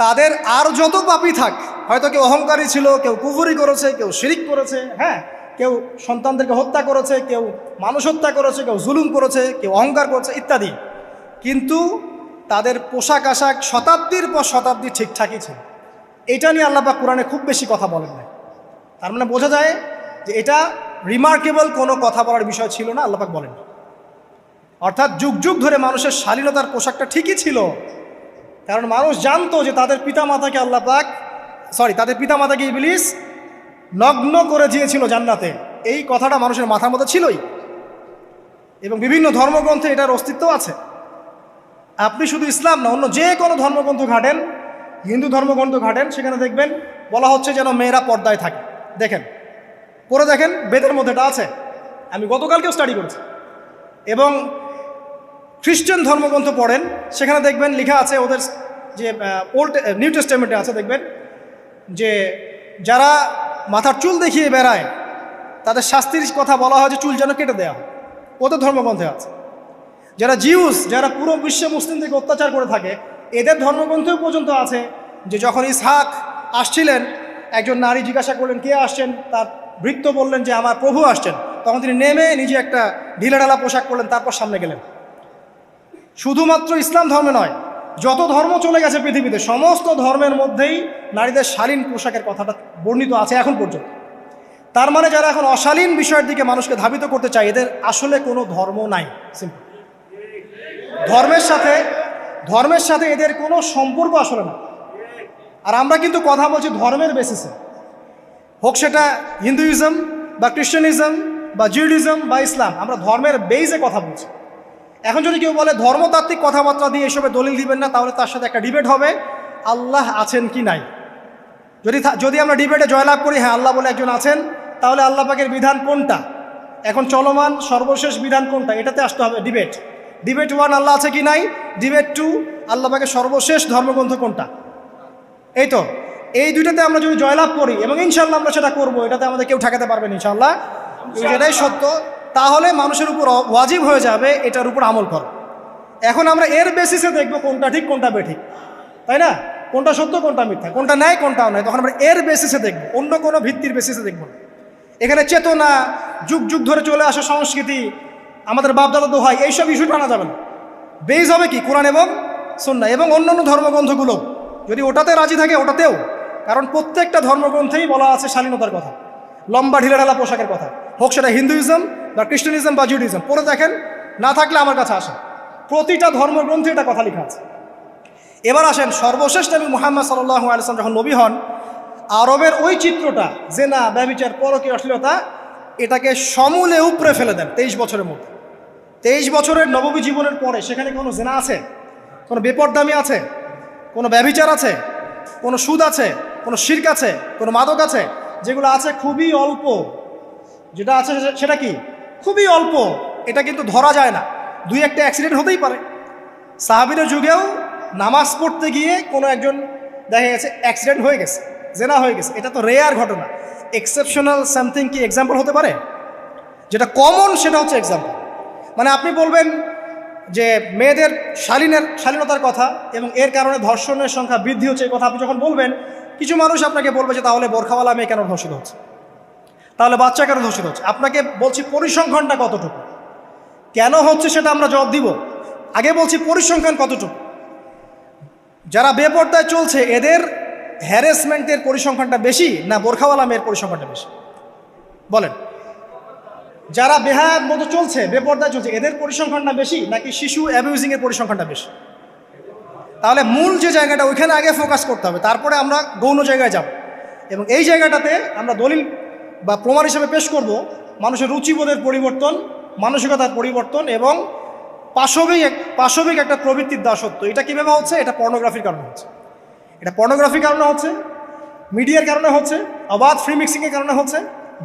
Speaker 1: তাদের আর যত পাপী থাক, হয়তো কেউ অহংকারী ছিল, কেউ কুফরি করেছে, কেউ শিরিক করেছে, হ্যাঁ, কেউ সন্তানদেরকে হত্যা করেছে, কেউ মানুষ হত্যা করেছে, কেউ জুলুম করেছে, কেউ অহংকার করেছে ইত্যাদি, কিন্তু তাদের পোশাক আশাক শতাব্দীর পর শতাব্দী ঠিকঠাকই ছিল। এটা নিয়ে আল্লাহ পাক কোরআনে খুব বেশি কথা বলেন না। তার মানে বোঝা যায় যে এটা রিমার্কেবল কোনো কথা বলার বিষয় ছিল না, আল্লাহ পাক বলেন। অর্থাৎ যুগ যুগ ধরে মানুষের শালীনতার পোশাকটা ঠিকই ছিল, কারণ মানুষ জানতো যে তাদের পিতামাতাকে তাদের পিতামাতাকে ইবলিস নগ্ন করে দিয়েছিল জান্নাতে। এই কথাটা মানুষের মাথার মধ্যে ছিলই, এবং বিভিন্ন ধর্মগ্রন্থে এটার অস্তিত্ব আছে। আপনি শুধু ইসলাম না, অন্য যে কোনো ধর্মগ্রন্থ ঘাটেন, হিন্দু ধর্মগ্রন্থ ঘাটেন, সেখানে দেখবেন বলা হচ্ছে যেন মেয়েরা পর্দায় থাকে। পরে দেখেন বেদের মধ্যে এটা আছে, আমি গতকালকেও স্টাডি করেছি। এবং খ্রিস্টান ধর্মগ্রন্থ পড়েন, সেখানে দেখবেন লেখা আছে, ওদের যে নিউ টেস্টামেন্টে আছে, দেখবেন যে যারা মাথার চুল দেখিয়ে বেড়ায় তাদের শাস্তির কথা বলা হয় যে চুল যেন কেটে দেওয়া হয়, ওদের ধর্মগ্রন্থে আছে। যারা জিউস, যারা পুরো বিশ্ব মুসলিমদেরকে অত্যাচার করে থাকে, এদের ধর্মগ্রন্থেও পর্যন্ত আছে যে যখন ইসহাক আসছিলেন, একজন নারী জিজ্ঞাসা করলেন কে আসছেন, তার ভৃত্য বললেন যে আমার প্রভু আসছেন। তখন তিনি নেমে নিজে একটা ঢিলাঢালা পোশাক করলেন, তারপর সামনে গেলেন। শুধুমাত্র ইসলাম ধর্মে নয়, যত ধর্ম চলে গেছে পৃথিবীতে, সমস্ত ধর্মের মধ্যেই নারীদের শালীন পোশাকের কথাটা বর্ণিত আছে এখন পর্যন্ত। তার মানে যারা এখন অশালীন বিষয়ের দিকে মানুষকে ধাবিত করতে চায়, এদের আসলে কোনো ধর্ম নাই। সিম্পল। ধর্মের সাথে এদের কোনো সম্পর্ক আসলে না। আর আমরা কিন্তু কথা বলছি ধর্মের বেসিসে, হোক সেটা হিন্দুইজম বা খ্রিস্টানিজম বা জিউডিজম বা ইসলাম, আমরা ধর্মের বেইজে কথা বলছি। এখন যদি কেউ বলে ধর্মতাত্ত্বিক কথাবার্তা দিয়ে এসবে দলিল দিবেন না, তাহলে তার সাথে একটা ডিবেট হবে আল্লাহ আছেন কি নাই। যদি আমরা ডিবেটে জয়লাভ করি হ্যাঁ আল্লাহ বলে একজন আছেন, তাহলে আল্লাহ পাকের বিধান কোনটা, এখন চলমান সর্বশেষ বিধান কোনটা, এটাতে আসতে হবে ডিবেট 1 আল্লাহ আছে কি নাই, ডিবেট 2 আল্লাহ পাকের সর্বশেষ ধর্মগ্রন্থ কোনটা। এই দুইটাতে আমরা যদি জয়লাভ করি, এবং ইনশাল্লাহ আমরা সেটা করবো, এটাতে আমাদের কেউ ঠেকাতে পারবেন ইনশাল্লাহ, এটাই সত্য, তাহলে মানুষের উপর ওয়াজিব হয়ে যাবে এটার উপর আমল করা। এখন আমরা এর বেসিসে দেখবো কোনটা ঠিক কোনটা বেঠিক, তাই না, কোনটা সত্য কোনটা মিথ্যা, কোনটা ন্যায় কোনটাও নয়, তখন আমরা এর বেসিসে দেখবো, অন্য কোনো ভিত্তির বেসিসে দেখবো না। এখানে চেতনা, যুগ যুগ ধরে চলে আসা সংস্কৃতি, আমাদের বাপদাদা দোহাই, এইসব ইস্যু টানা যাবে না। বেস হবে কি কোরআন এবং সুন্নাহ, এবং অন্যান্য ধর্মগ্রন্থগুলো যদি ওটাতে রাজি থাকে ওটাতেও, কারণ প্রত্যেকটা ধর্মগ্রন্থেই বলা আছে শালীনতার কথা, লম্বা ঢিলাঢালা পোশাকের কথা, হোক সেটা হিন্দুইজম বা খ্রিস্টানিজম বা জুডিজম। পরে দেখেন, না থাকলে আমার কাছে আসেন, প্রতিটা ধর্মগ্রন্থে এটা কথা লেখা আছে। এবার আসেন, সর্বশেষ নবী মুহাম্মদ সাল্লাল্লাহু আলাইহি ওয়াসাল্লাম যখন নবী হন, আরবের ওই চিত্রটা, জেনা, ব্যভিচার, পরকীয়া, অশ্লীলতা, এটাকে সমূলে উপড়ে ফেলে দেন 23 বছরের মধ্যে। 23 বছরের নববী জীবনের পরে সেখানে কোনো জেনা আছে, কোনো বেপরদামি আছে, কোনো ব্যভিচার আছে, কোনো সুদ আছে, কোনো শিরক আছে, কোনো মাদক আছে? যেগুলো আছে খুবই অল্প, যেটা আছে সেটা কি খুবই অল্প, এটা কিন্তু ধরা যায় না। 2-1টা অ্যাক্সিডেন্ট হতেই পারে। সাহাবীদের যুগেও নামাজ পড়তে গিয়ে কোনো একজন দেখা গেছে অ্যাক্সিডেন্ট হয়ে গেছে, জেনা হয়ে গেছে, এটা তো রেয়ার ঘটনা। এক্সেপশনাল সামথিং কি এক্সাম্পল হতে পারে? যেটা কমন সেটা হচ্ছে এক্সাম্পল। মানে আপনি বলবেন যে মেয়েদের শালীনতার কথা এবং এর কারণে ধর্ষণের সংখ্যা বৃদ্ধি হচ্ছে, এই কথা আপনি যখন বলবেন, কিছু মানুষ আপনাকে বলবে যে তাহলে বোরখাওয়ালা মেয়ে কেন ধর্ষিত হচ্ছে, তাহলে বাচ্চা কেন ধর্ষিত হচ্ছে। আপনাকে বলছি পরিসংখ্যানটা কতটুকু, কেন হচ্ছে সেটা আমরা জবাব দিব। আগে বলছি পরিসংখ্যান কতটুকু। যারা বেপর্দায় চলছে এদের হ্যারাসমেন্টের পরিসংখ্যানটা বেশি না বোরখাওয়ালা মেয়ের পরিসংখ্যানটা বেশি? বলেন। যারা বেহায়ার মতো চলছে, বেপর্দায় চলছে, এদের পরিসংখ্যানটা বেশি নাকি শিশু অ্যাবিউজিংয়ের পরিসংখ্যানটা বেশি? তাহলে মূল যে জায়গাটা, ওইখানে আগে ফোকাস করতে হবে, তারপরে আমরা গৌণ জায়গায় যাব। এবং এই জায়গাটাতে আমরা দলিল বা প্রমাণ হিসেবে পেশ করব মানুষের রুচিবোধের পরিবর্তন, মানসিকতার পরিবর্তন এবং পাশবিক একটা প্রবৃত্তির দাসত্ব। এটা কীভাবে হচ্ছে? এটা পর্নোগ্রাফির কারণে হচ্ছে, এটা পর্নোগ্রাফির কারণে হচ্ছে, মিডিয়ার কারণে হচ্ছে, অবাধ ফ্রি মিক্সিংয়ের কারণে হচ্ছে,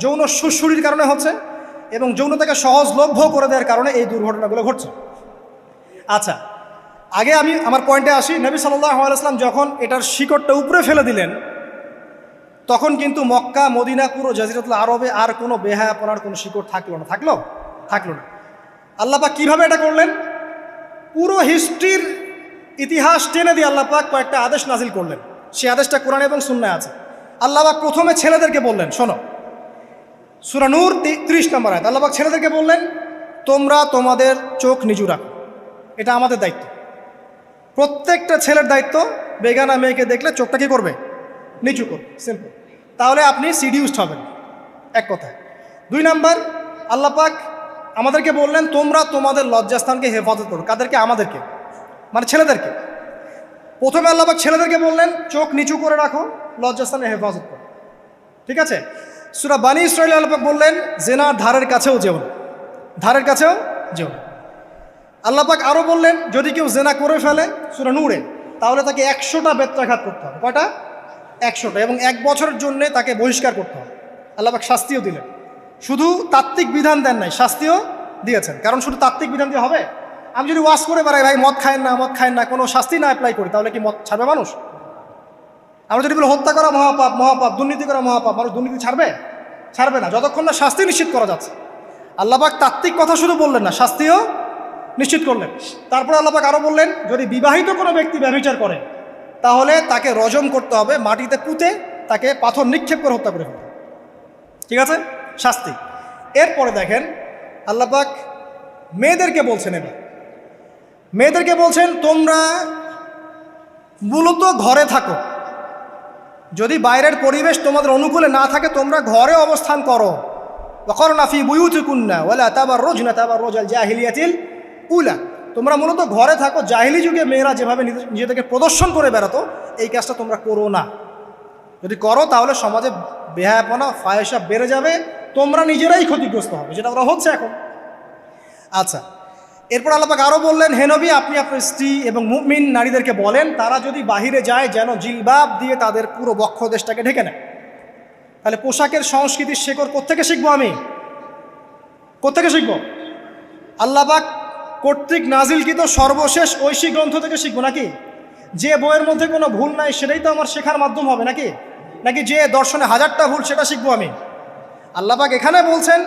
Speaker 1: যৌন সুরসুরির কারণে হচ্ছে, এবং যৌনতাকে সহজলভ্য করে দেওয়ার কারণে এই দুর্ঘটনাগুলো ঘটছে। আচ্ছা, আগে আমি আমার পয়েন্টে আসি। নবী সাল্লাল্লাহু আলাইহি ওয়াসাল্লাম যখন এটার শিকড়টা উপরে ফেলে দিলেন, তখন কিন্তু মক্কা, মদিনা, পুরো জাজিরাতুল আরবে আর কোনো বেহায়াপনার কোনো শিকড় থাকলো না। আল্লাহ পাক কীভাবে এটা করলেন? পুরো হিস্ট্রির ইতিহাস টেনে দিয়ে আল্লাহ পাক কয়েকটা আদেশ নাজিল করলেন। সেই আদেশটা কোরআন এবং সুন্নাহে আছে। আল্লাহ পাক প্রথমে ছেলেদেরকে বললেন, শোনো, সূরা নূর 30 নম্বর আয়াত। আল্লাহ পাক ছেলেদেরকে বললেন, তোমরা তোমাদের চোখ নিচু রাখো, এটা আমাদের দায়িত্ব। প্রত্যেকটা ছেলের দায়িত্ব, বেগানা মেয়েকে দেখলে চোখটা কী করবে? নিচু করবে, সিম্পল। তাহলে আপনি সিডিউসড হবেন, এক কথায়। 2 নাম্বার, আল্লাহ পাক আমাদেরকে বললেন তোমরা তোমাদের লজ্জাস্থানকে হেফাজত করো। কাদেরকে? আমাদেরকে, মানে ছেলেদেরকে। প্রথমে আল্লাহ পাক ছেলেদেরকে বললেন চোখ নিচু করে রাখো, লজ্জাস্থানে হেফাজত করো, ঠিক আছে। সূরা বানী ইসরাঈল আল্লাহ পাক বললেন জেনার ধারের কাছেও যেও না, ধারের কাছেও যেও না। আল্লাহ পাক আরও বললেন যদি কেউ জেনা করে ফেলে সূরা নূরে, তাহলে তাকে 100টা বেত্রাঘাত করতে হবে। কয়টা? 100টা, এবং 1 বছরের জন্য তাকে বহিষ্কার করতে হবে। আল্লাহ পাক শাস্তিও দিলেন, শুধু তাত্ত্বিক বিধান দেন নাই, শাস্তিও দিয়েছেন। কারণ শুধু তাত্ত্বিক বিধান দিয়ে হবে? আমি যদি ওয়াজ করে বেড়াই ভাই মদ খায়েন না, মদ খায়েন না, কোনো শাস্তি না অ্যাপ্লাই করি, তাহলে কি মদ ছাড়বে মানুষ? আমরা যদি বলি হত্যা করা মহাপাপ, মহাপাপ, দুর্নীতি করা মহাপাপ, মানুষ দুর্নীতি ছাড়বে? ছাড়বে না, যতক্ষণ না শাস্তি নিশ্চিত করা যাচ্ছে। আল্লাহ পাক তাত্ত্বিক কথা শুধু বললেন না, শাস্তিও নিশ্চিত করলেন। তারপর আল্লাহ পাক আরও বললেন যদি বিবাহিত কোনো ব্যক্তি ব্যভিচার করে তাহলে তাকে রজম করতে হবে, মাটিতে পুঁতে তাকে পাথর নিক্ষেপ করে হত্যা করে ফেলতে, ঠিক আছে, শাস্তি। এরপরে দেখেন আল্লাহ পাক মেয়েদেরকে বলছেন, এবার মেয়েদেরকে বলছেন তোমরা মূলত ঘরে থাকো, যদি বাইরের পরিবেশ তোমাদের অনুকূলে না থাকে তোমরা ঘরে অবস্থান করো। ওয়াকরনা ফি বুয়ুতিকুন্না ওয়ালা তাবাররুজনা তাবাররুজাল জাহিলিয়াতিল উলা, তোমরা মূলত ঘরে থাকো। জাহিলি যুগে মেয়েরা যেভাবে নিজেদেরকে প্রদর্শন করে বেড়াতো এই কাজটা তোমরা করো না। যদি করো তাহলে সমাজে বেহায়াপনা ফায়সা বেড়ে যাবে, তোমরা নিজেরাই ক্ষতিগ্রস্ত হবে, যেটা ওরা হচ্ছে এখন। আচ্ছা, এরপর আল্লাহ পাক আরও বললেন হে নবী আপনি আপনার স্ত্রী এবং মুমিন নারীদেরকে বলেন তারা যদি বাহিরে যায় যেন জিলবাব দিয়ে তাদের পুরো বক্ষদেশটাকে ঢেকে নেয়। তাহলে পোশাকের সংস্কৃতির শেকড় কোত্থেকে শিখবো? আমি কোত্থেকে শিখবো? আল্লাহ পাক কর্তৃক নাজিলকৃত সর্বশেষ ঐশী গ্রন্থ থেকে শিখবো নাকি? যে বইয়ের মধ্যে কোনো ভুল নাই সেটাই তো আমার শেখার মাধ্যম হবে নাকি? নাকি যে দর্শনে 1000টা ভুল সেটা শিখবো আমি? আল্লাহ পাক এখানে বলছেন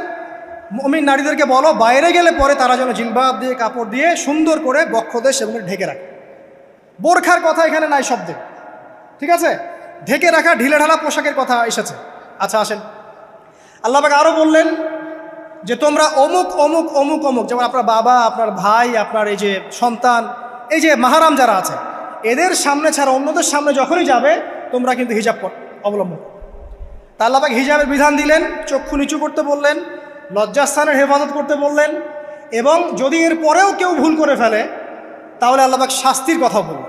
Speaker 1: মুমিন নারীদেরকে বলো বাইরে গেলে পরে তারা যেন জিলবাব দিয়ে কাপড় দিয়ে সুন্দর করে বক্ষদেশ এবং ঢেকে রাখে। বোরখার কথা এখানে নাই শব্দে, ঠিক আছে, ঢেকে রাখা ঢিলেঢালা পোশাকের কথা এসেছে। আচ্ছা আসেন, আল্লাহ পাক আরও বললেন যে তোমরা অমুক অমুক অমুক অমুক, যেমন আপনার বাবা, আপনার ভাই, আপনার এই যে সন্তান, এই যে মাহারাম যারা আছে এদের সামনে ছাড়া অন্যদের সামনে যখনই যাবে তোমরা কিন্তু হিজাব অবলম্বন। তা আল্লাহ পাক হিজাবের বিধান দিলেন, চক্ষু নিচু করতে বললেন, লজ্জাস্থানের হেফাজত করতে বললেন, এবং যদি এর পরেও কেউ ভুল করে ফেলে তাহলে আল্লাহ পাক শাস্তির কথা বললেন।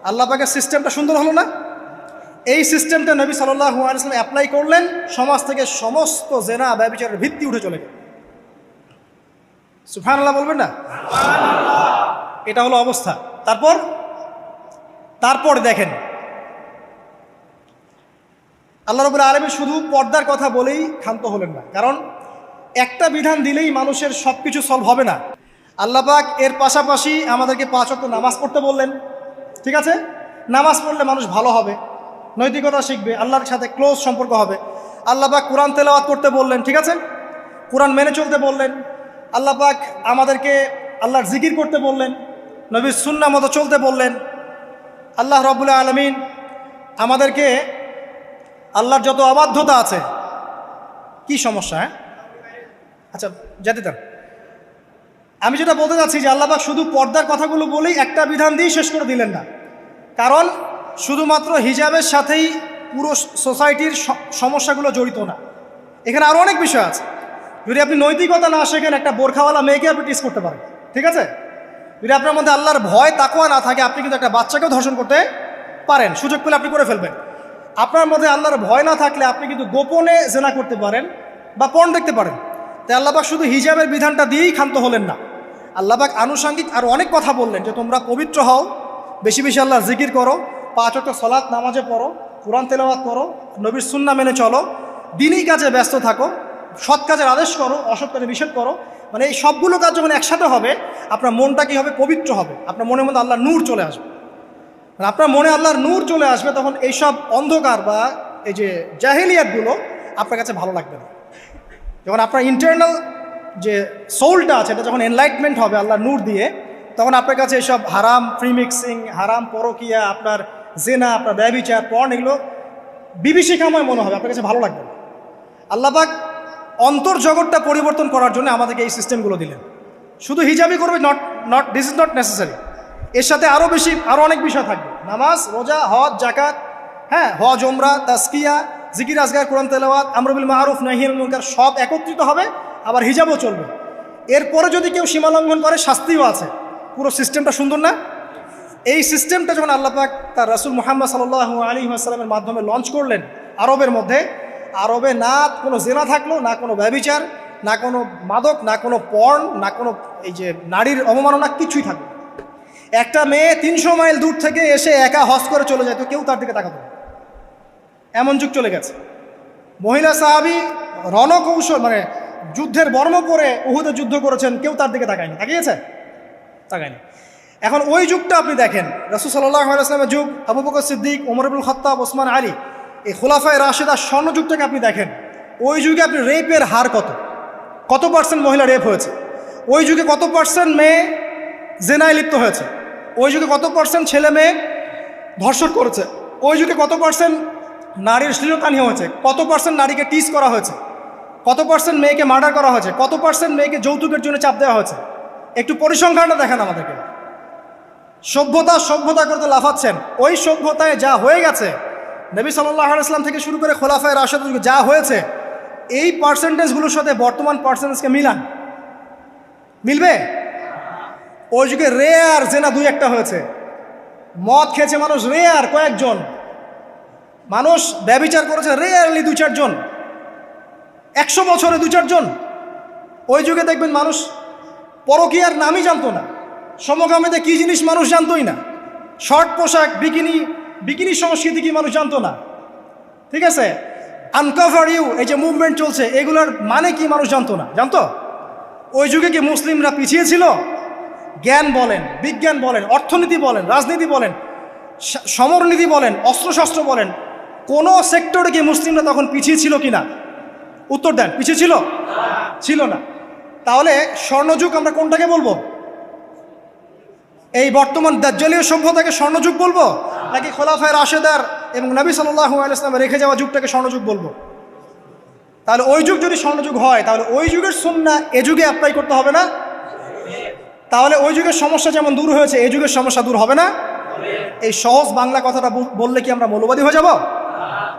Speaker 1: আল্লাহ পাকের সিস্টেমটা সুন্দর হলো না? এই সিস্টেমটা নবী সাল্লাল্লাহু আলাইহি ওয়াসাল্লাম অ্যাপ্লাই করলেন, সমাজ থেকে সমস্ত জেনা ব্যভিচারের ভিত্তি উঠে চলে গেল। সুবহানাল্লাহ বলবেন না? এটা হলো অবস্থা। তারপর দেখেন আল্লাহ রাব্বুল আলামিন শুধু পর্দার কথা বলেই ক্ষান্ত হলেন না, কারণ একটা বিধান দিলেই মানুষের সব কিছু সলভ হবে না। আল্লাহ পাক এর পাশাপাশি আমাদেরকে 5 ওয়াক্ত নামাজ পড়তে বললেন, ঠিক আছে, নামাজ পড়লে মানুষ ভালো হবে, নৈতিকতা শিখবে, আল্লাহর সাথে ক্লোজ সম্পর্ক হবে। আল্লাহ পাক কোরআন তেলাওয়াত করতে বললেন, ঠিক আছে, কোরআন মেনে চলতে বললেন। আল্লাহ পাক আমাদেরকে আল্লাহর জিকির করতে বললেন, নবীর সুন্নাহ মতো চলতে বললেন। আল্লাহ রাব্বুল আলামিন আমাদেরকে আল্লাহর যত অবাধ্যতা আছে, কি সমস্যা? হ্যাঁ আচ্ছা যেতে দেন। আমি যেটা বলতে চাচ্ছি যে আল্লাহ পাক শুধু পর্দার কথাগুলো বলেই একটা বিধান দিয়ে শেষ করে দিলেন না, কারণ শুধুমাত্র হিজাবের সাথেই পুরো সোসাইটির সমস্যাগুলো জড়িত না, এখানে আরও অনেক বিষয় আছে। যদি আপনি নৈতিকতা না শেখেন একটা বোরখাওয়ালা মেয়েকে আপনি টিস করতে পারেন, ঠিক আছে। যদি আপনার মধ্যে আল্লাহর ভয় তাকওয়া না থাকে আপনি কিন্তু একটা বাচ্চাকেও ধর্ষণ করতে পারেন, সুযোগ পেলে আপনি করে ফেলবেন। আপনার মধ্যে আল্লাহর ভয় না থাকলে আপনি কিন্তু গোপনে জেনা করতে পারেন বা পর্ন দেখতে পারেন। তাই আল্লাহ পাক শুধু হিজাবের বিধানটা দিয়েই ক্ষান্ত হলেন না, আল্লাহ পাক আনুষঙ্গিক আরও অনেক কথা বললেন যে তোমরা পবিত্র হও, বেশি বেশি আল্লাহর জিকির করো, 5 ওয়াক্ত সালাত নামাজে পড়ো, কোরআন তেলাওয়াত করো, নবীর সুন্নাহ মেনে চলো, দিনই কাজে ব্যস্ত থাকো, সৎ কাজের আদেশ করো, অসৎ কাজে নিষেধ করো। মানে এই সবগুলো কাজ যখন একসাথে হবে আপনার মনটা কী হবে? পবিত্র হবে, আপনার মনের মধ্যে আল্লাহর নূর চলে আসবে। আপনার মনে আল্লাহর নূর চলে আসবে, তখন এইসব অন্ধকার বা এই যে জাহিলিয়াতগুলো আপনার কাছে ভালো লাগবে না। যখন আপনার ইন্টারনাল যে সোলটা আছে এটা যখন এনলাইটমেন্ট হবে আল্লাহর নূর দিয়ে, তখন আপনার কাছে এসব হারাম প্রিমিক্সিং, হারাম পরকিয়া, আপনার জেনা, আপনার ব্যভিচার, পর্ন, এগুলো বিভীষিকাময় মনে হবে, আপনার কাছে ভালো লাগবে না। আল্লাহ পাক অন্তর্জগৎটা পরিবর্তন করার জন্য আমাদেরকে এই সিস্টেমগুলো দিলেন। শুধু হিজাবই করবে দিস ইজ নট নেসেসারি, এর সাথে আরও অনেক বিষয় থাকবে, নামাজ, রোজা, হজ, জাকাত, হ্যাঁ, হজ, উমরা, তাজকিয়া, জিকির আজগার, কোরআন তেলাওয়াত, আমর বিল মারুফ নাহি আনিল মুনকার সব একত্রিত হবে, আবার হিজাবও চলবে। এরপরে যদি কেউ সীমা লঙ্ঘন করে শাস্তিও আছে। পুরো সিস্টেমটা সুন্দর না? এই সিস্টেমটা যখন আল্লাহ পাক তার রাসূল মুহাম্মদ সাল্লাল্লাহু আলাইহি ওয়াসাল্লামের মাধ্যমে লঞ্চ করলেন আরবের মধ্যে, আরবে না কোনো জেনা থাকলো, না কোনো ব্যভিচার, না কোনো মাদক, না কোনো পর্ন, না কোনো এই যে নারীর অবমাননা, কিছুই থাকলো। একটা মেয়ে 300 মাইল দূর থেকে এসে একা হজ করে চলে যায়, তো কেউ তার দিকে তাকাতো না। এমন যুগ চলে গেছে। মহিলা সাহাবী রণকৌশল মানে যুদ্ধের বর্ম পরে উহুদে যুদ্ধ করেছেন, কেউ তার দিকে তাকায়নি। তাকিয়েছে? তাকায়নি। এখন ওই যুগটা আপনি দেখেন, রাসূল সাল্লাল্লাহু আলাইহি ওয়াসাল্লামের যুগ, আবু বকর সিদ্দিক, ওমর ইবনুল খাত্তাব, ওসমান আলী, এই খুলাফায়ে রাশেদার স্বর্ণযুগটাকে আপনি দেখেন। ওই যুগে আপনি রেপের হার কত পার্সেন্ট মহিলা রেপ হয়েছে? ওই যুগে কত পার্সেন্ট মেয়ে জেনায় লিপ্ত হয়েছে? ওই যুগে কত পার্সেন্ট ছেলে মেয়ে ধর্ষণ করেছে? ওই যুগে কত পার্সেন্ট নারীর শ্লীলতাহানি হয়েছে? কত পার্সেন্ট নারীকে টিজ করা হয়েছে? কত পার্সেন্ট মেয়েকে মার্ডার করা হয়েছে? কত পার্সেন্ট মেয়েকে যৌতুকের জন্য চাপ দেওয়া হয়েছে? একটু পরিসংখ্যানটা দেখেন আমাদেরকে। সভ্যতা করতে লাফাচ্ছেন। ওই সভ্যতায় যা হয়ে গেছে, নবী সাল্লাল্লাহু আলাইহি ওয়াসাল্লাম থেকে শুরু করে খোলাফায়ে রাশেদের যুগে যা হয়েছে, এই পার্সেন্টেজগুলোর সাথে বর্তমান পার্সেন্টেজকে মিলবে? ওই যুগে রেয়ার জেনা 2-1টা হয়েছে। মদ খেয়েছে মানুষ রেয়ার কয়েকজন, মানুষ ব্যভিচার করেছে রেয়ারলি 2-4 জন, 100 বছরে 2-4 জন। ওই যুগে দেখবেন মানুষ পরকীয়ার নামই জানতো না, সমকামিতা কী জিনিস মানুষ জানতোই না, শর্ট পোশাক বিকিনি সংস্কৃতি কি মানুষ জানতো না, ঠিক আছে? আনকভার ইউ এই যে মুভমেন্ট চলছে, এগুলোর মানে কি মানুষ জানতো না। জানতো? ওই যুগে কি মুসলিমরা পিছিয়ে ছিল? জ্ঞান বলেন, বিজ্ঞান বলেন, অর্থনীতি বলেন, রাজনীতি বলেন, সমরনীতি বলেন, অস্ত্রশস্ত্র বলেন, কোনো সেক্টরে কি মুসলিমরা তখন পিছিয়ে ছিল কি না? উত্তর দেন, পিছিয়ে ছিল না। তাহলে স্বর্ণযুগ আমরা কোনটাকে বলবো? এই বর্তমান দাজ্জালীয় সভ্যতাকে স্বর্ণযুগ বলবো, নাকি খোলাফায়ে রাশেদার এবং নবী সাল্লাল্লাহু আলাইহি ওয়াসাল্লাম রেখে যাওয়া যুগটাকে স্বর্ণযুগ বলবো? তাহলে ওই যুগ যদি স্বর্ণযুগ হয়, তাহলে ওই যুগের সুন্নাহ এ যুগে অ্যাপ্লাই করতে হবে না? তাহলে ওই যুগের সমস্যা যেমন দূর হয়েছে, এই যুগের সমস্যা দূর হবে না? এই সহজ বাংলা কথাটা বললে কি আমরা মৌলবাদী হয়ে যাব?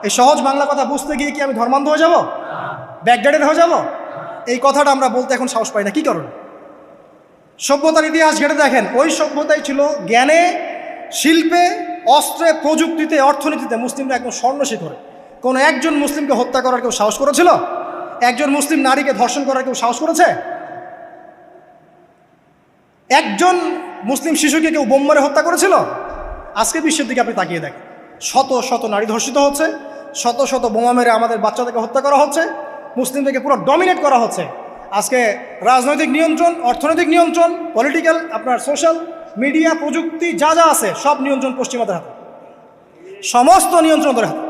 Speaker 1: এই সহজ বাংলা কথা বুঝতে গিয়ে কি আমি ধর্মান্ধ হয়ে যাব, ব্যাকডেটেড হয়ে যাব? এই কথাটা আমরা বলতে এখন সাহস পাই না। কি কারণ? সভ্যতার ইতিহাস ঘেটে দেখেন, ওই সভ্যতাই ছিল জ্ঞানে, শিল্পে, অস্ত্রে, প্রযুক্তিতে, অর্থনীতিতে মুসলিমরা একদম স্বর্ণ শিখরে। কোনো একজন মুসলিমকে হত্যা করার কেউ সাহস করেছিল? একজন মুসলিম নারীকে ধর্ষণ করার কেউ সাহস করেছে? একজন মুসলিম শিশুকে কেউ বোম মেরে হত্যা করেছিল? আজকে বিশ্বের দিকে আপনি তাকিয়ে দেখেন, শত শত নারী ধর্ষিত হচ্ছে, শত শত বোমা মেরে আমাদের বাচ্চাদেরকে হত্যা করা হচ্ছে, মুসলিমদেরকে পুরো ডমিনেট করা হচ্ছে। আজকে রাজনৈতিক নিয়ন্ত্রণ, অর্থনৈতিক নিয়ন্ত্রণ, পলিটিক্যাল, আপনার সোশ্যাল মিডিয়া, প্রযুক্তি যা আছে সব নিয়ন্ত্রণ পশ্চিমাদের হাতে, সমস্ত নিয়ন্ত্রণ ধরে হাতে।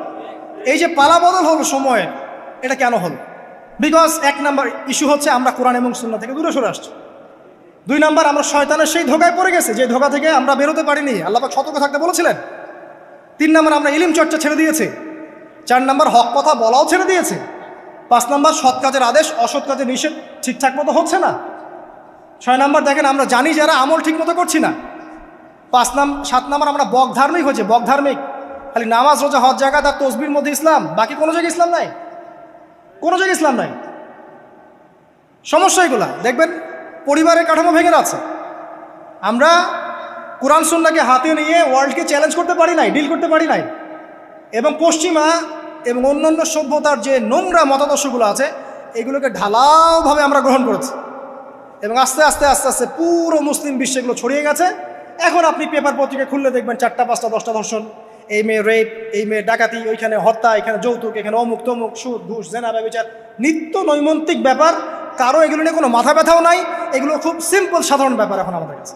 Speaker 1: এই যে পালাবদল হলো সময়ে, এটা কেন হলো? বিকজ 1 নাম্বার ইস্যু হচ্ছে আমরা কোরআন এবং সুন্নাহ থেকে দূরে সরে আসছি। 2 নাম্বার আমরা শয়তানের সেই ধোকায় পড়ে গেছে, যে ধোকা থেকে আমরা বেরোতে পারিনি, আল্লাহ পাক সতর্ক থাকতে বলেছিলেন। 3 নাম্বার আমরা ইলম চর্চা ছেড়ে দিয়েছি। 4 নাম্বার হক কথা বলাও ছেড়ে দিয়েছে। 5 নাম্বার সৎ কাজের আদেশ, অসৎ কাজের নিষেধ ঠিকঠাক মতো হচ্ছে না। 6 নাম্বার দেখেন আমরা জানি যারা আমল ঠিক মতো করছি না। 7 নাম্বার আমরা বকধার্মিক হয়েছে, বকধার্মিক, খালি নামাজ, রোজা, হজ, যাকাত আর তসবির মধ্যে ইসলাম, বাকি কোনো জায়গায় ইসলাম নাই, কোনো জায়গায় ইসলাম নাই। সমস্যা এগুলা দেখবেন, পরিবারের কাঠামো ভেঙে যাচ্ছে। আমরা কোরআন সুন্নাহকে হাতে নিয়ে ওয়ার্ল্ডকে চ্যালেঞ্জ করতে পারি নাই, ডিল করতে পারি নাই, এবং পশ্চিমা এবং অন্যান্য সভ্যতার যে নোংরা মতাদর্শগুলো আছে এগুলোকে ঢালাওভাবে আমরা গ্রহণ করেছি, এবং আস্তে আস্তে আস্তে আস্তে পুরো মুসলিম বিশ্বে এগুলো ছড়িয়ে গেছে। এখন আপনি পেপার পত্রিকা খুললে দেখবেন 4টা 5টা 10টা ধর্ষণ, এই মেয়ে রেপ, এই মেয়ে ডাকাতি, ওইখানে হত্যা, এখানে যৌতুক, এখানে অমুক তমুক, সুদ, ঘুষ, জেনা, ব্যভিচার, নিত্য নৈমিত্তিক ব্যাপার। কারো এগুলো নিয়ে কোনো মাথা ব্যথাও নাই, এগুলো খুব সিম্পল সাধারণ ব্যাপার এখন আমাদের কাছে।